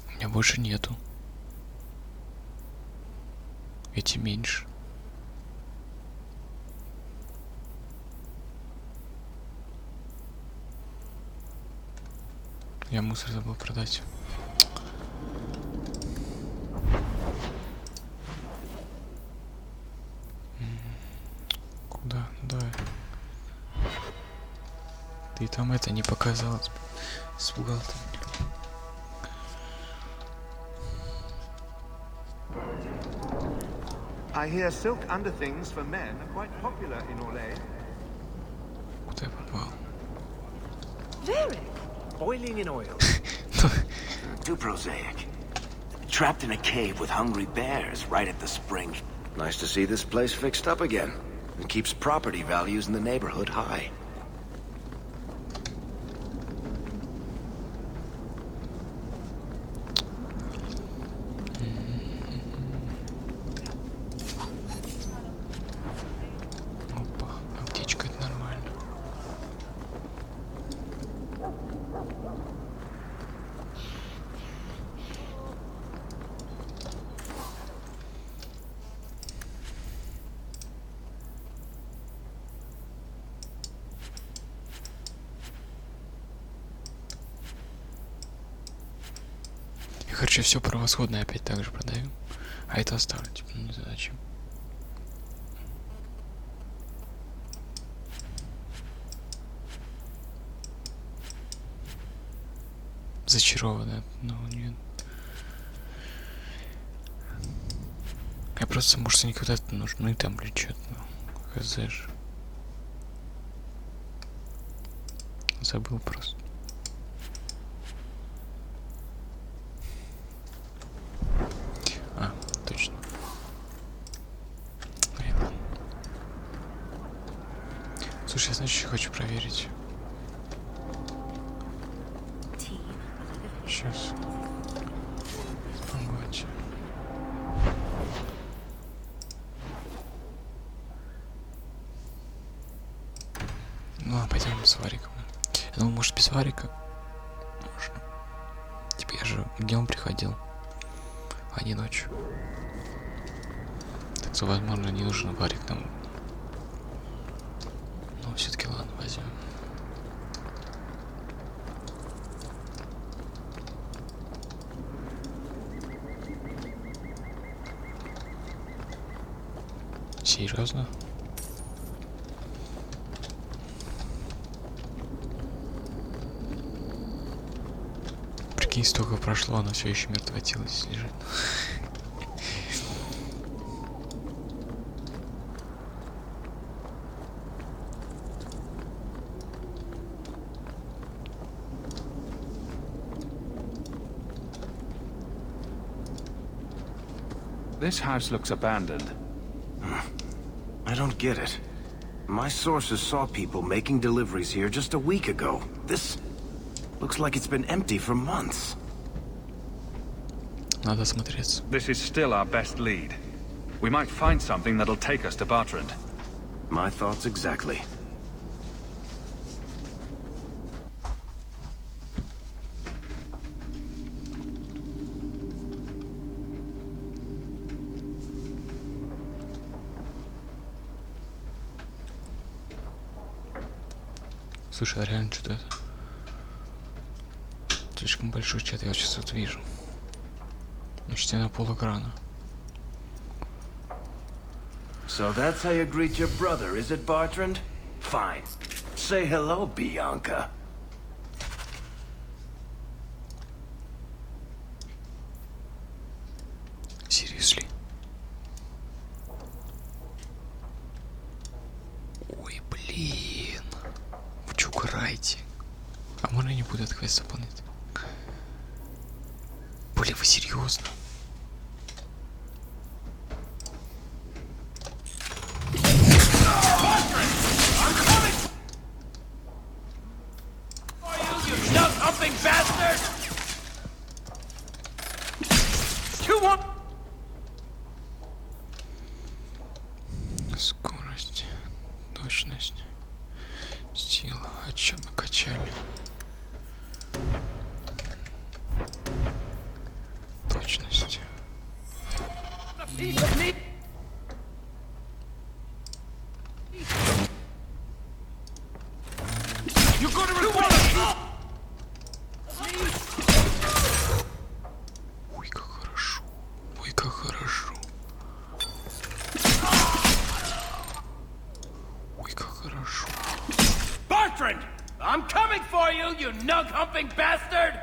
У меня больше нету. Эти меньше. Я мусор забыл продать. Куда? Давай. Ты там это не показал. Испугал-то. I hear silk underthings for men are quite popular in Orlais. Куда я попал? Very. Boiling in oil. Too prosaic. Trapped in a cave with hungry bears right at the spring. Nice to see this place fixed up again. It keeps property values in the neighborhood high. Короче, все превосходное опять так же продаю. А это оставлю, типа, не знаю зачем. Зачарованная, но нет. Я просто, может, они когда-то нужны там или что-то, ну, хз же. Забыл просто. Точно. Ладно. Слушай, я, значит, хочу проверить. Сейчас. Вот. Ну, а пойдем с вариком. Я думал, может, без варика? Можно. Типа я же днем приходил, а не ночью. Так что, возможно, не нужен варик нам. Но все-таки ладно, возьмем. Серьезно? Прикинь, столько прошло, она все еще мертвое тело здесь лежит. This house looks abandoned. I don't get it. My sources saw people making deliveries here just a week ago. This looks like it's been empty for months. Надо смотреться. This is still our best lead. We might find something that'll take us to Bartrand. My thoughts exactly. Слушай, а реально что-то это? Слишком большой чат, я вот сейчас вот вижу. Почти на пол экрана. So that's how you greet your brother, is it, Bartrand? Fine. Say hello, Bianca. Seriously? Ой, блин. Вы чё угораете? А можно не буду этот квест заполнять? Блин, вы серьезно? Скорость, точность, сила. О чем мы качали? Точность. Ой, как хорошо. Ой, как хорошо. Ой, как хорошо. Bartrand! I'm coming for you, you nug-humping bastard!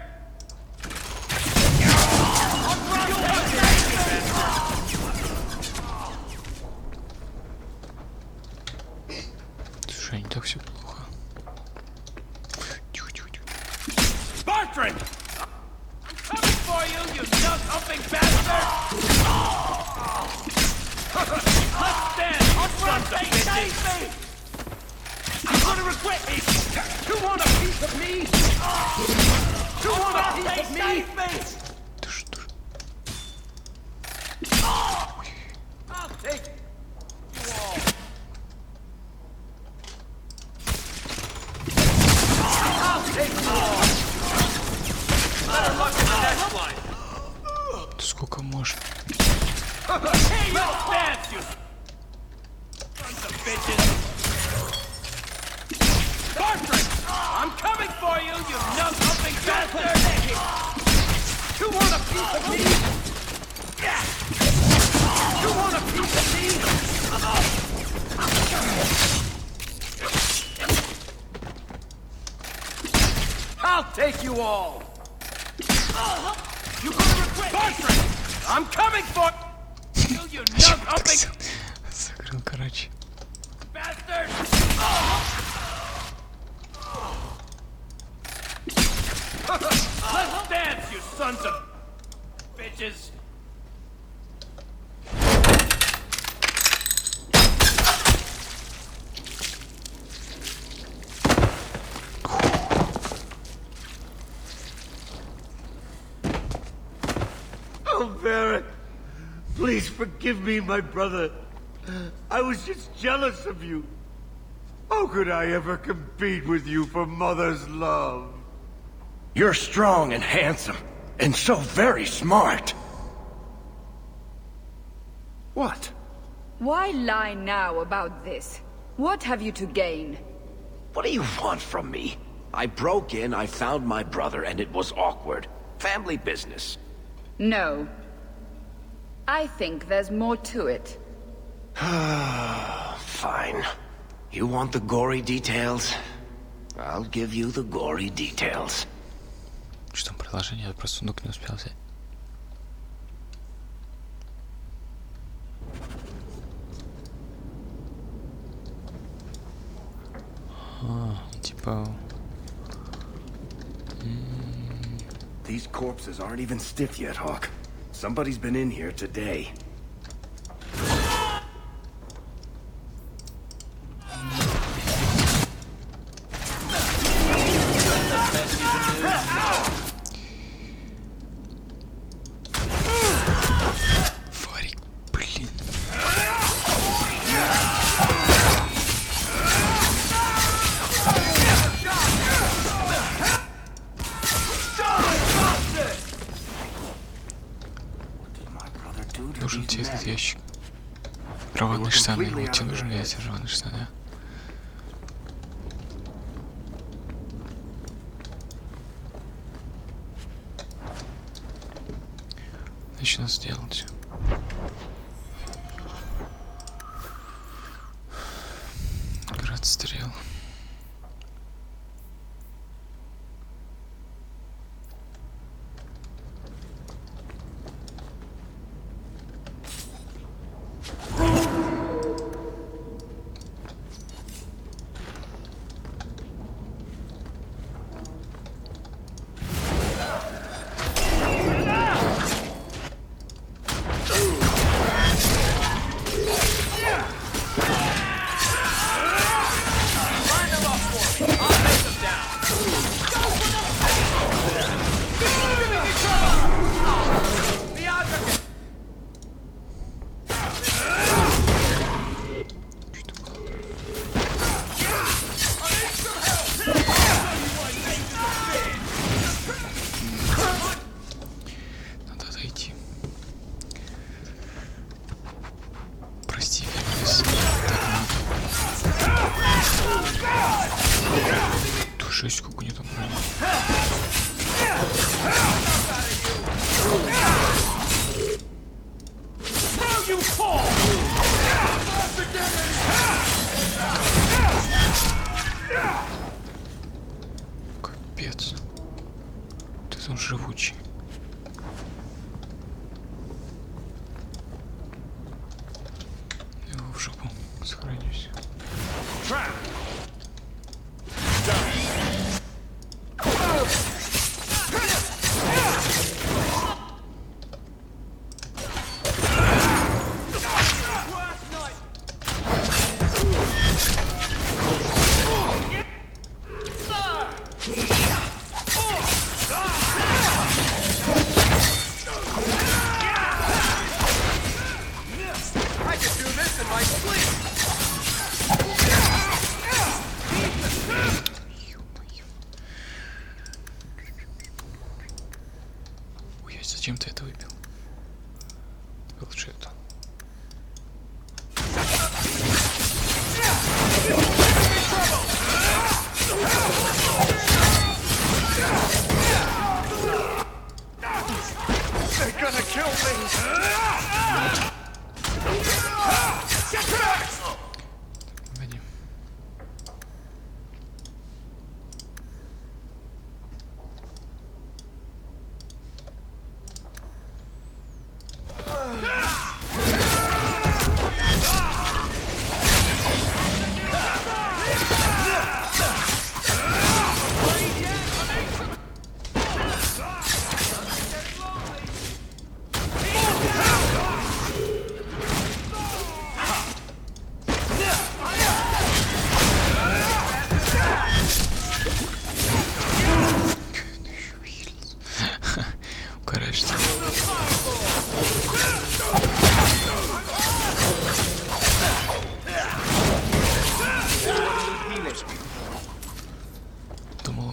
Слушай, не так все плохо. Тихо-тихо-тихо. Bartrand! I'm coming for you, you nug-humping bastard! Let's stand, you sons of bitches! I'm gonna regret this! You want a piece of me? You want a piece of me? Ты что? I'll take you all! I'll take you all! Better luck in the next one! Ты сколько можно? Hey, let's dance, you sons of bitches! Bartrand! I'm coming for you, you nug-humping bastard! You want a piece of me? Yeah! You want a piece of me? I'll take you all! You're gonna regret Bartrand! I'm coming for you, you nug-humping Закрыл, короче. bastard! Let's dance, you sons of bitches! bear it. Please forgive me, my brother. I was just jealous of you. How could I ever compete with you for Mother's love? You're strong and handsome, and so very smart. What? Why lie now about this? What have you to gain? What do you want from me? I broke in, I found my brother, and it was awkward. Family business. No. I think there's more to it. Fine. You want the gory details? I'll give you the gory details. Что там продолжение? Я просто сундук не успел взять. Типа... These corpses aren't even stiff yet, Hawk. Somebody's been in here today. Фарик, блин. Нужен тебе этот ящик. Рваные штаны. Вот тебе нужны эти рваные штаны. Значит, надо сделать. Град стрел. Жесть, сколько у них там брони. Капец. Ты он живучий. Я его в жопу сохранюсь. Зачем ты это выпил? Лучше это.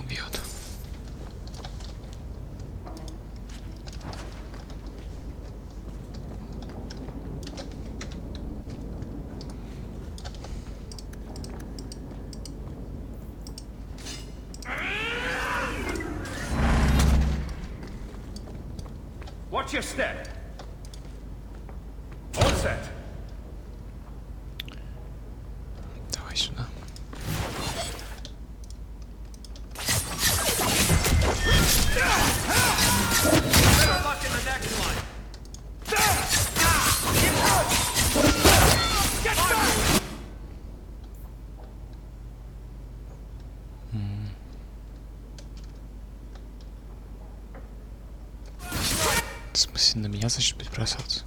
убьет. Watch your step. All set. Давай сюда. Better luck in the next one. Get back! В смысле, на меня значит быть бросаться?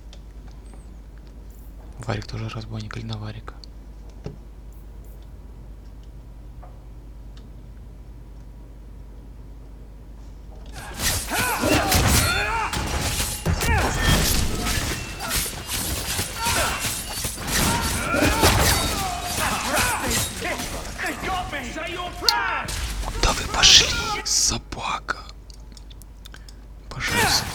Варик тоже разбойник или на Варика? Да вы пошли, собака. Пожалуйста.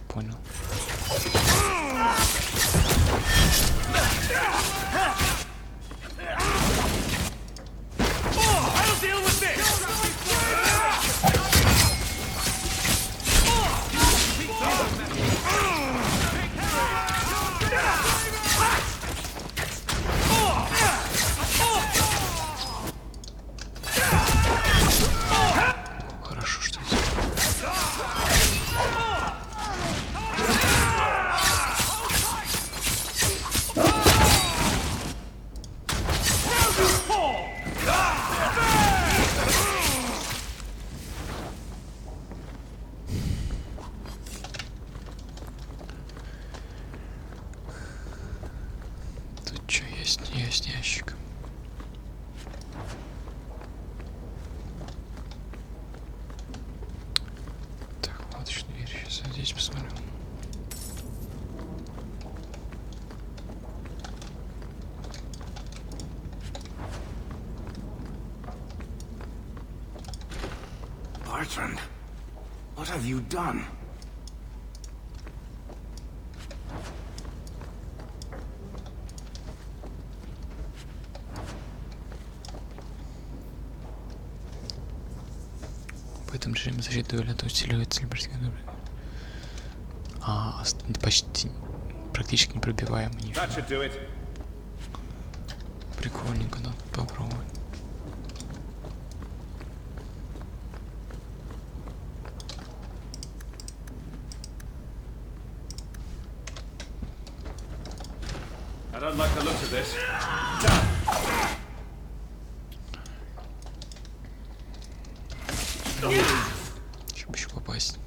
Понял. I'll deal with this. Хорошо, что это. Тут что есть? Есть ящик. Так, вот еще дверь. Сейчас здесь посмотрю. Bertrand, what have you done? В этом режиме защиты дуэля усиливается почти практически непробиваемый. That should do it. Прикольненько, надо попробовать. I don't like the looks of this. Чтобы еще попасть.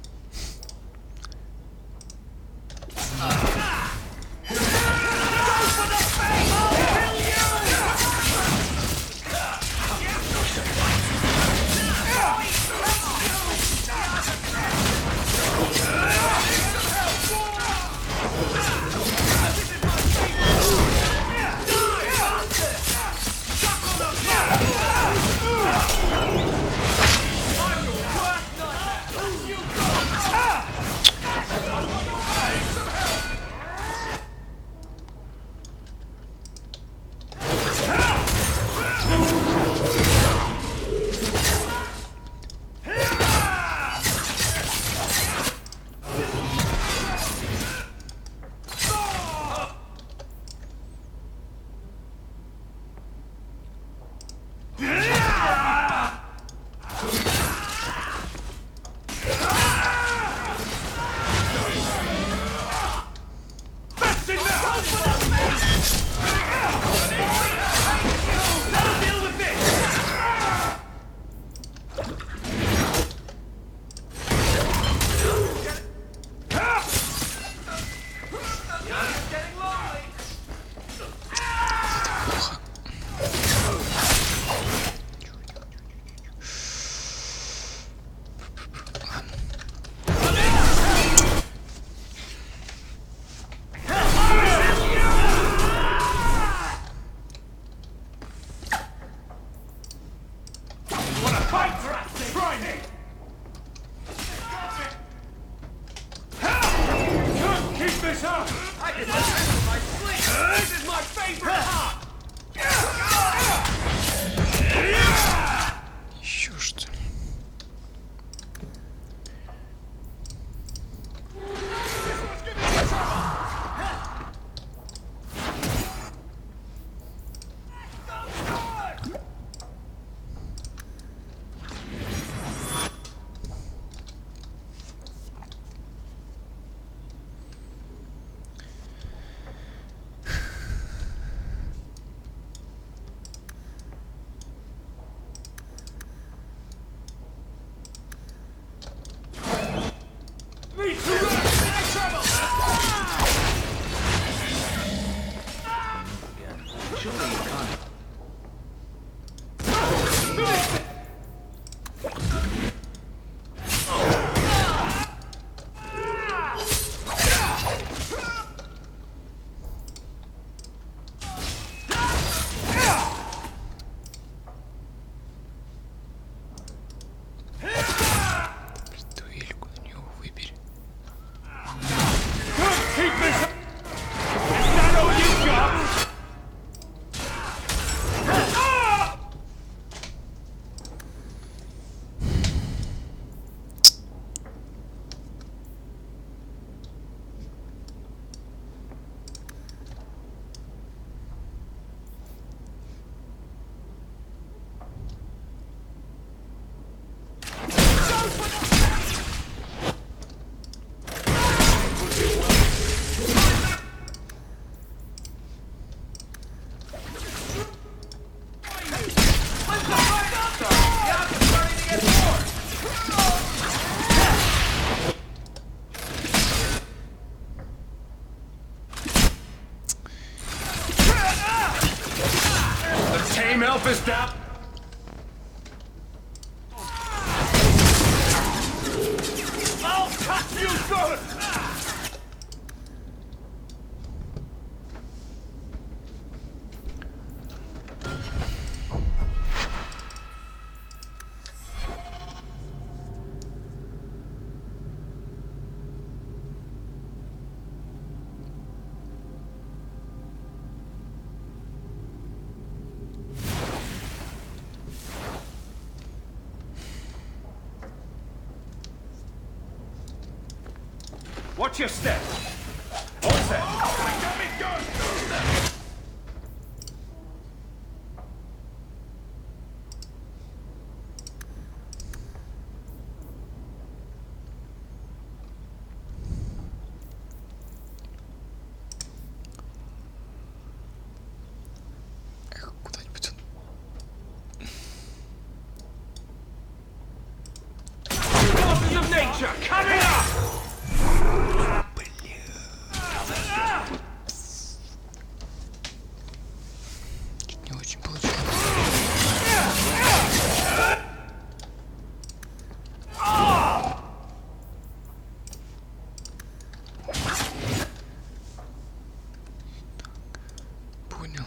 Try me! Keep this up! I can feel my sleep! This is my favorite part! Еще что ли? Help us down. I'll cut you good. Watch your step. What's that? Куда-нибудь он... Forces of nature coming up! Не очень получилось. Понял.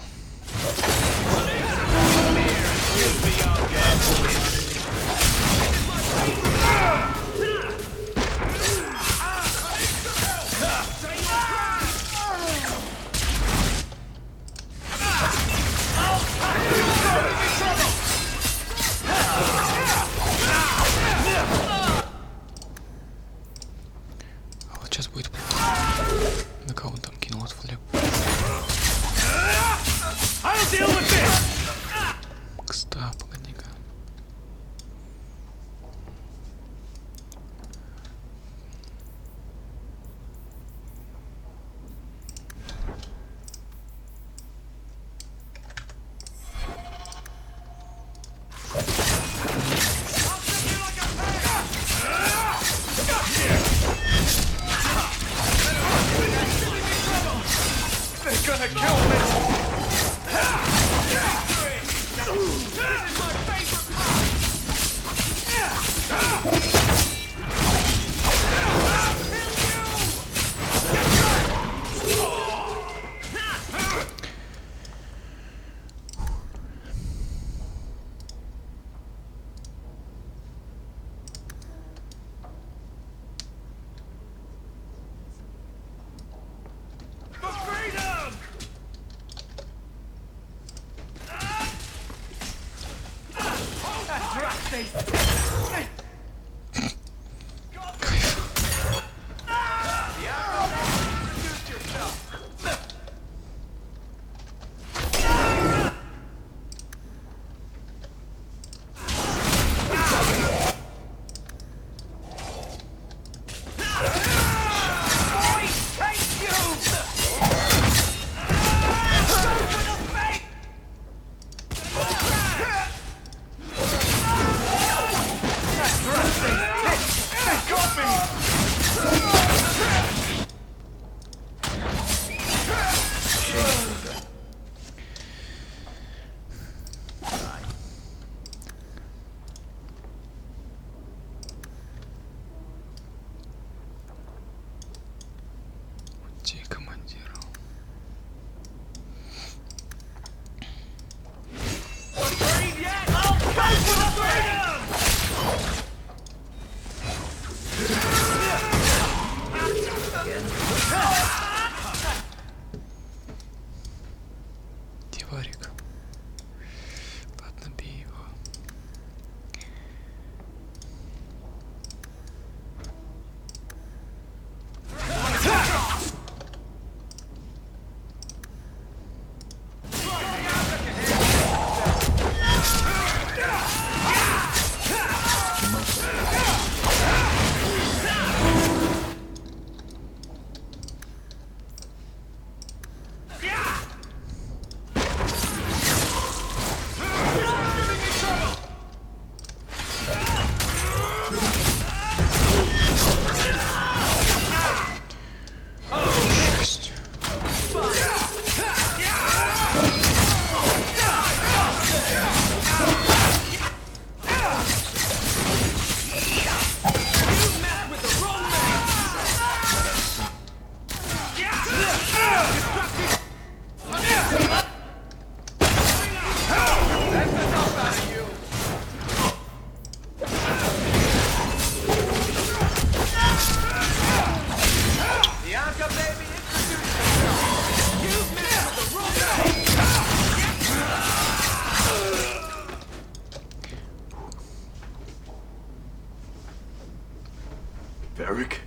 Varric?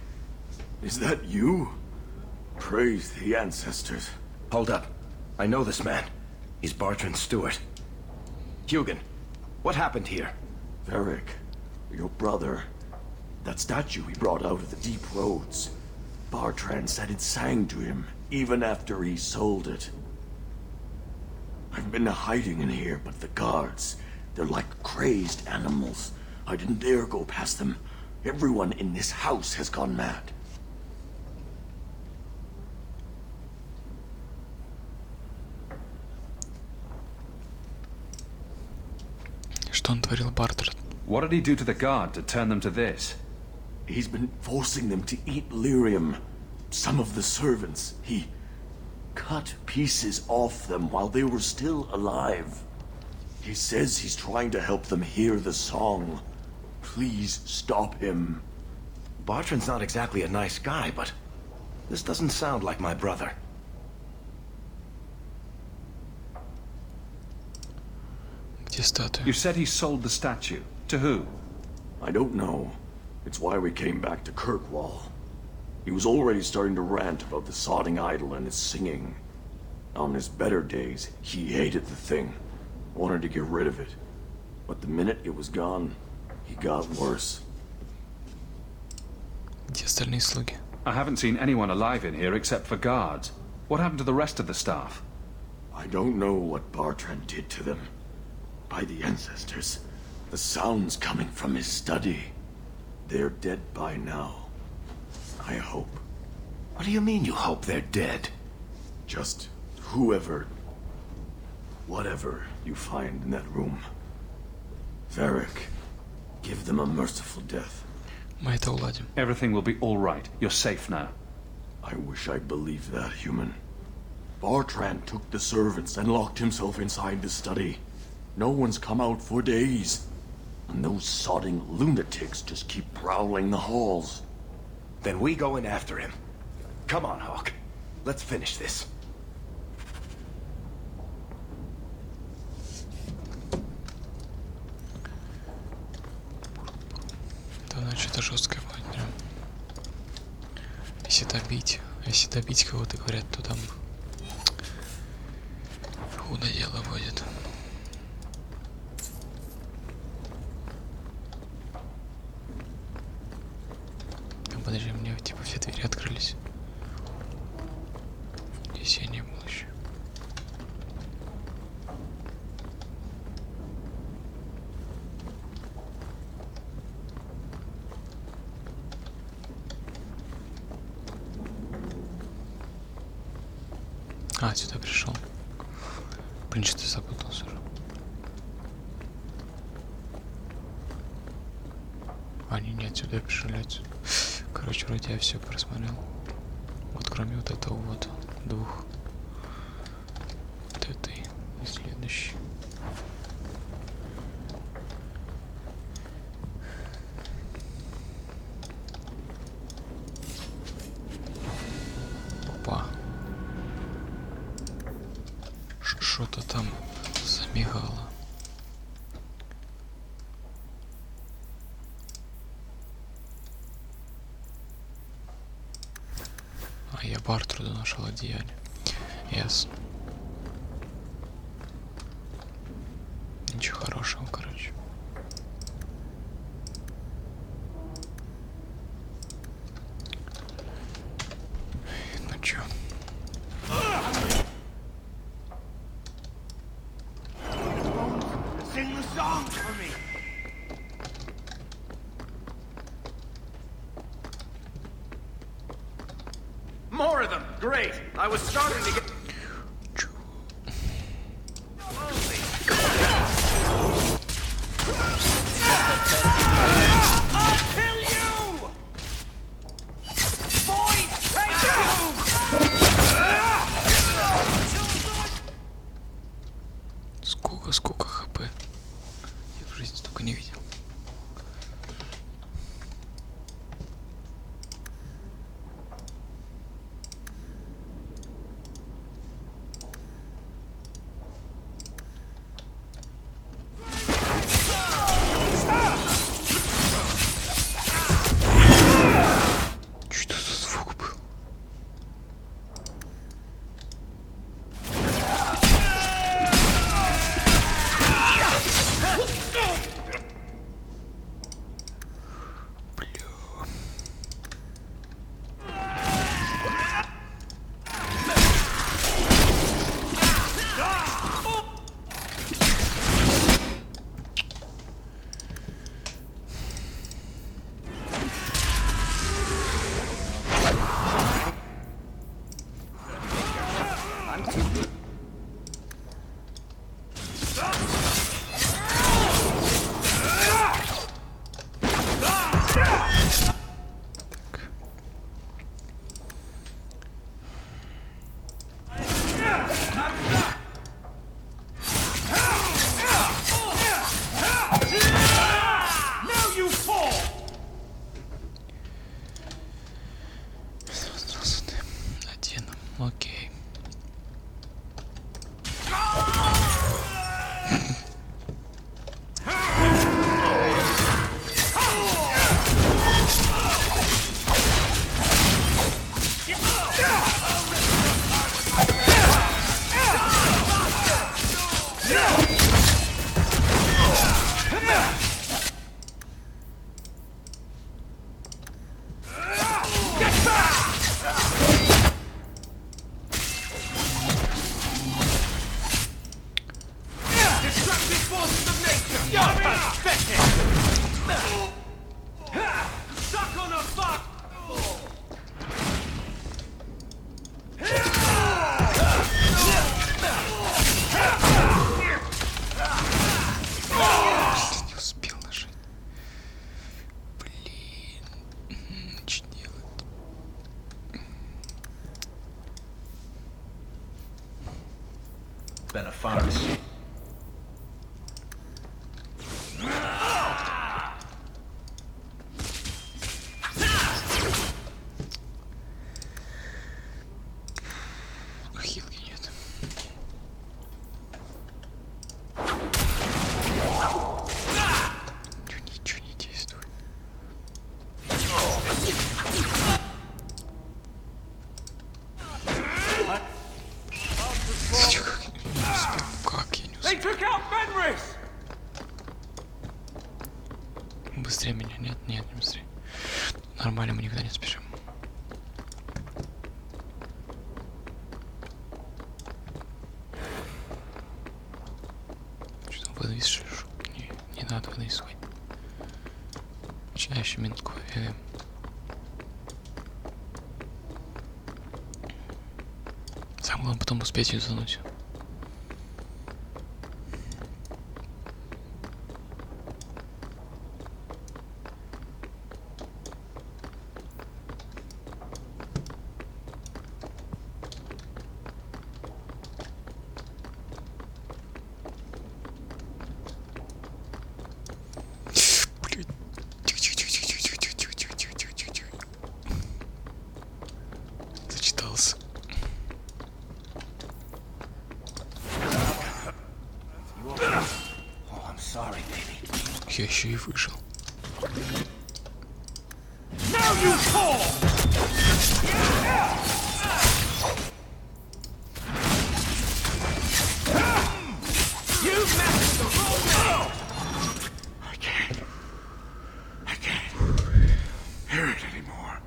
Is that you? Praise the ancestors. Hold up. I know this man. He's Bartrand Stewart. Hugin, what happened here? Varric, your brother. That statue he brought out of the deep roads. Bartrand said it sang to him, even after he sold it. I've been hiding in here, but the guards, they're like crazed animals. I didn't dare go past them. Everyone in this house has gone mad. Что он творил, Бартранд? What did he do to the guard to turn them to this? He's been forcing them to eat lyrium. Some of the servants, he cut pieces off them while they were still alive. He says he's trying to help them hear the song. Please stop him. Bartrand's not exactly a nice guy, but this doesn't sound like my brother. Где статуя? You said he sold the statue. To who? I don't know. It's why we came back to Kirkwall. He was already starting to rant about the sodding idol and its singing. On his better days, he hated the thing. Wanted to get rid of it. But the minute it was gone, he got worse. Где остальные слуги? I haven't seen anyone alive in here except for guards. What happened to the rest of the staff? I don't know what Bartrand did to them. By the ancestors, the sounds coming from his study. They're dead by now. I hope. What do you mean you hope they're dead? Just whoever, whatever you find in that room. Varric, give them a merciful death. Мы это уладим. Everything will be all right. You're safe now. I wish I believed that, human. Bartrand took the servants and locked himself inside the study. No one's come out for days. And those sodding lunatics just keep prowling the halls. Then we go in after him. Come on, Hawk. Let's finish this. Что-то жесткое будет прям. Если добить кого-то, говорят, то там худо дело будет. Подожди, у меня типа все двери открылись. Здесь я не был еще. А, сюда пришел. Блин, что-то запутался уже. Они не отсюда пришли, отсюда. Короче, вроде я все просмотрел. Вот кроме вот этого вот двух. Вот этой и следующей. Опа. Что-то там замигало. Я бар труда нашел одеяние. Ясно. Ничего хорошего, короче. Ну чё? Sing the song for me. More of them! Great! I was starting to get... I'll kill you! Boys, take Сколько хп? Я в жизни столько не видел. Окей. Been a farce. Хилки нет. Ничего не действует. быстрее меня? Нет, не быстрее. Нормально, мы никуда не спешим. Что, воды искать? Не надо воды искать. Сейчас еще минутку побегаем. Самое главное потом успеть ее зануть. Зачитался. Я еще и выжил. Hear it anymore.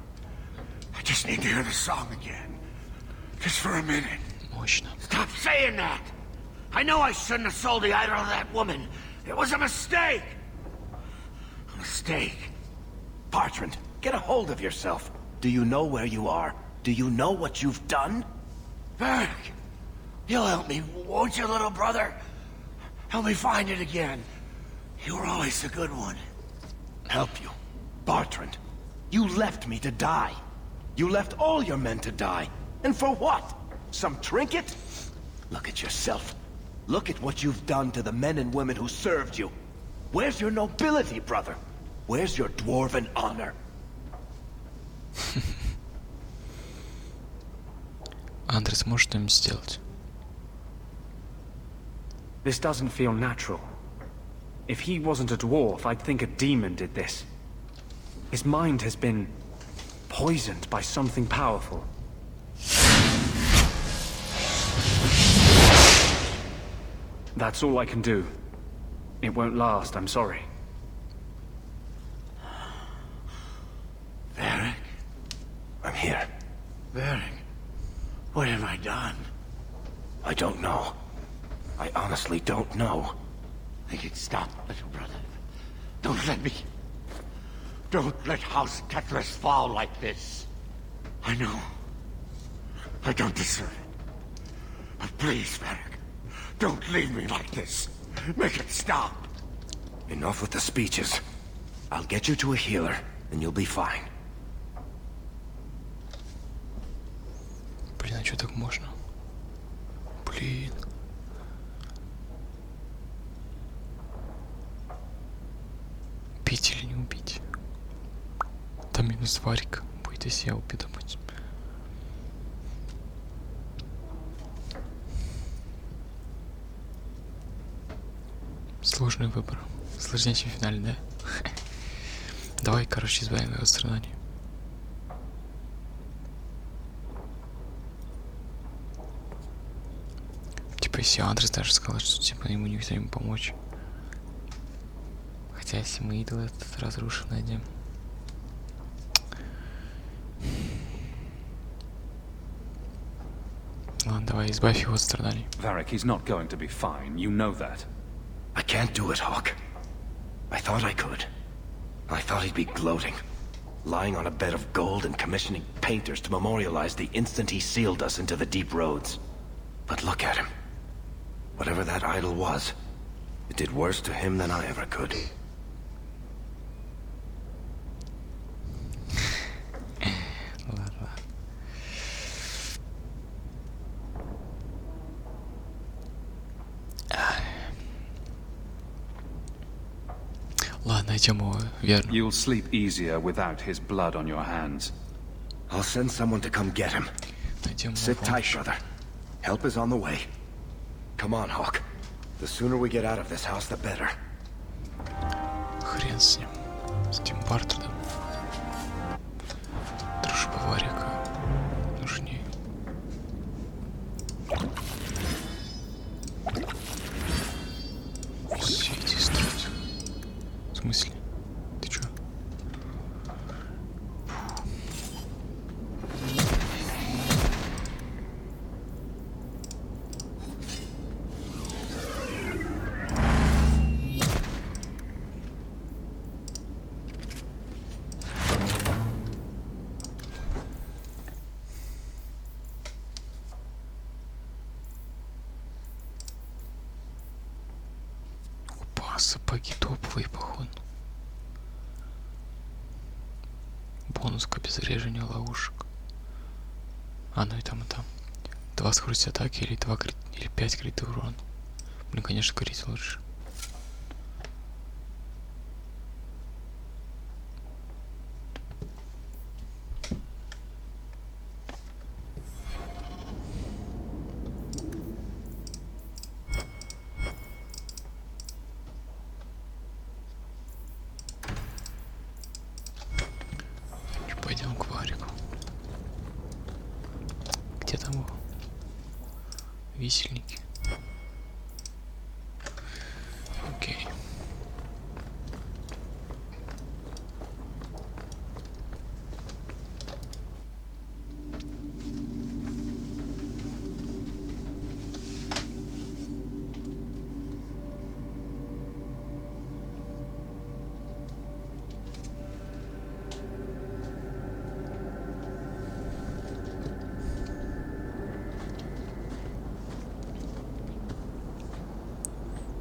I just need to hear the song again. Just for a minute. Мощно. Stop saying that! I know I shouldn't have sold the idol to that woman. It was a mistake! A mistake? Bertrand, get a hold of yourself. Do you know where you are? Do you know what you've done? Varric, you'll help me, won't you, little brother? Help me find it again. You were always a good one. Help you? Bertrand, you left me to die. You left all your men to die. And for what? Some trinket? Look at yourself. Look at what you've done to the men and women who served you. Where's your nobility, brother? Where's your dwarven honor? Андрес, можешь что-нибудь сделать? This doesn't feel natural. If he wasn't a dwarf, I'd think a demon did this. His mind has been poisoned by something powerful. That's all I can do. It won't last, I'm sorry. Varric? I'm here. Varric, what have I done? I don't know. I honestly don't know. Make it stop, little brother. Don't let me... Don't let House Kethless fall like this. I know. I don't deserve it. But please, Varric, don't leave me like this. Make it stop. Enough with the speeches. I'll get you to a healer, and you'll be fine. Блин, а что так можно? Блин. Убить или не убить? Там минус варик. Будет, если я убью, допустим. Сложный выбор. Сложнее, чем в финале, да? Давай, короче, избавим его от страданий. Типа, если Андрес даже сказал, что типа ему никто не помочь. Хотя, если мы идол этот разрушим, найдем. Ладно, давай, избавь его от страданий. Varric, he's not going to be fine. You know that. I can't do it, Hawk. I thought I could. I thought he'd be gloating. Lying on a bed of gold and commissioning painters to memorialize the instant he sealed us into the deep roads. But look at him. Whatever that idol was, it did worse to him than I ever could. Ладно, найдем его, верно. You'll sleep easier without his blood on your hands. I'll send someone to come get him. Sit tight, brother. Help is on the way. Come on, Hawk. The sooner we get out of this house, the better. Хрен с ним. С этим Бартрдом. Дружба Варика нужнее. Все эти строить. В смысле? Ты чё? А, сапоги топовые, походу. Бонус к обезвреживанию ловушек. А, ну и там, и там. 2 скорость атаки или 2 крит, или 5 крит урон. Блин, конечно, крит лучше. Пойдем к Варику. Где там его? Висельники. Окей.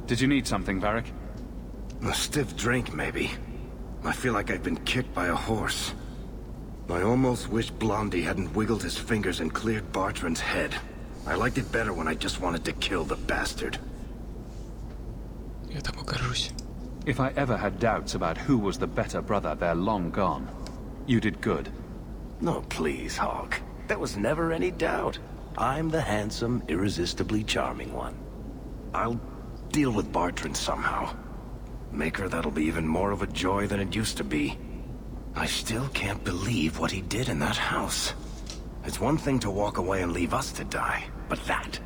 Did you need something, Varric? A stiff drink, maybe. I feel like I've been kicked by a horse. I almost wish Blondie hadn't wiggled his fingers and cleared Bartrand's head. I liked it better when I just wanted to kill the bastard. Я там окажусь. If I ever had doubts about who was the better brother, they're long gone. You did good. No, please, Hawk. There was never any doubt. I'm the handsome, irresistibly charming one. I'll deal with Bartrand somehow. Make her that'll be even more of a joy than it used to be. I still can't believe what he did in that house. It's one thing to walk away and leave us to die, but that...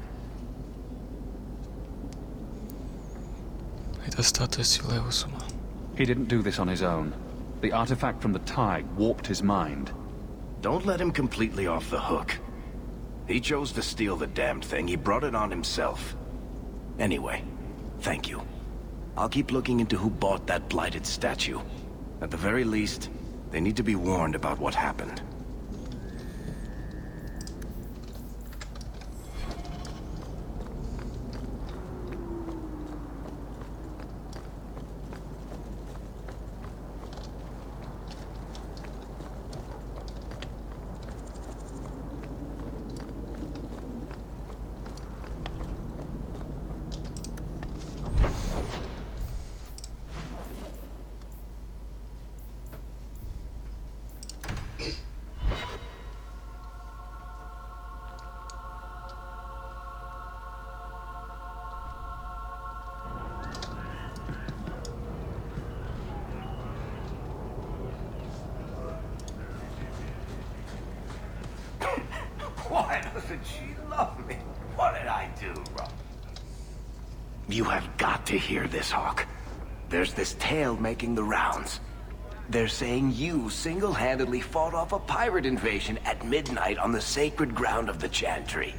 Эта статуя свела его с ума. He didn't do this on his own. The artifact from the tide warped his mind. Don't let him completely off the hook. He chose to steal the damned thing. He brought it on himself. Anyway, thank you. I'll keep looking into who bought that blighted statue. At the very least, they need to be warned about what happened. Why doesn't she love me? What did I do wrong? You have got to hear this, Hawk. There's this tale making the rounds. They're saying you single-handedly fought off a pirate invasion at midnight on the sacred ground of the Chantry.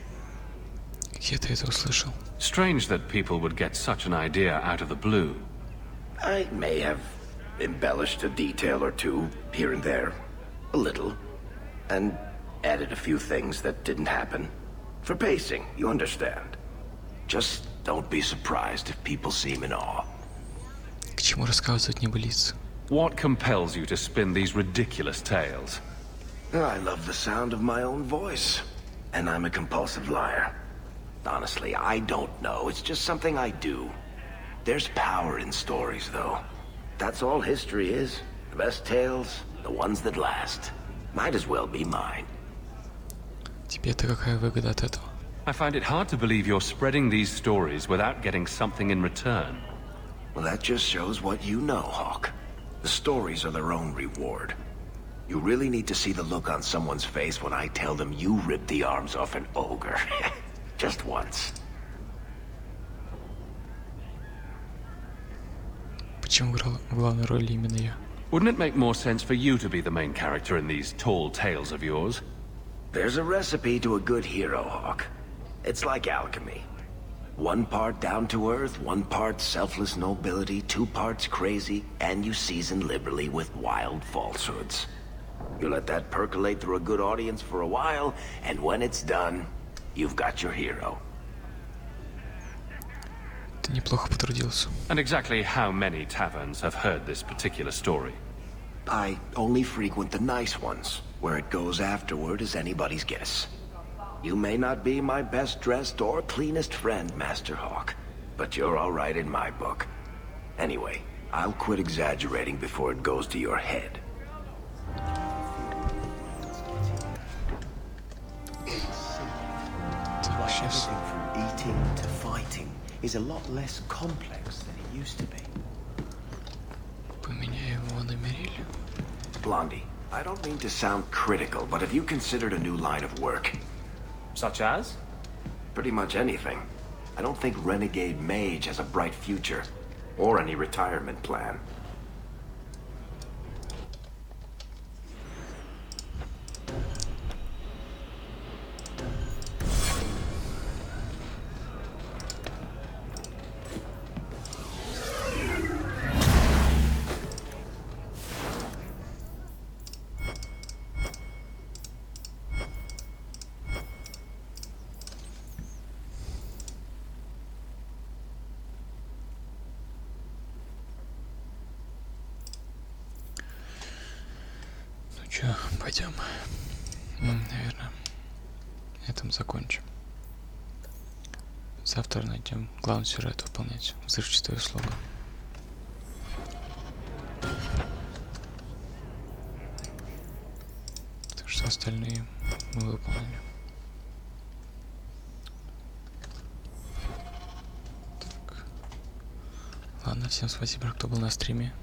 Где-то это услышал. Strange that people would get such an idea out of the blue. I may have embellished a detail or two, here and there. A little. And added a few things that didn't happen. For pacing, you understand. Just don't be surprised if people seem in awe. К чему рассказывать небылицы? What compels you to spin these ridiculous tales? I love the sound of my own voice. And I'm a compulsive liar. Honestly, I don't know. It's just something I do. There's power in stories, though. That's all history is. The best tales, the ones that last. Might as well be mine. Тебе-то какая выгода от этого? I find it hard to believe you're spreading these stories without getting something in return. Well, that just shows what you know, Hawk. The stories are their own reward. You really need to see the look on someone's face when I tell them you ripped the arms off an ogre. Just once. Почему играл в главной роли именно я? Wouldn't it make more sense for you to be the main character in these tall tales of yours? There's a recipe to a good hero, Hawk. It's like alchemy. 1 part down to earth, 1 part selfless nobility, 2 parts crazy, and you season liberally with wild falsehoods. You let that percolate through a good audience for a while, and when it's done, you've got your hero. Ты неплохо потрудился. And exactly how many taverns have heard this particular story? I only frequent the nice ones. Where it goes afterward is anybody's guess. You may not be my best dressed or cleanest friend, Master Hawk, but you're all right in my book. Anyway, I'll quit exaggerating before it goes to your head. Everything from eating to fighting is a lot less complex than it used to be. Поменяй его на Мериль. Blondie, I don't mean to sound critical, but have you considered a new line of work? Such as? Pretty much anything. I don't think Renegade Mage has a bright future, or any retirement plan. Чё, пойдем. Мы, наверное, на этом закончим. Завтра найдем главный сюжет выполнять. Взрывчатая услуга. Так что остальные мы выполнили. Так. Ладно, всем спасибо, кто был на стриме.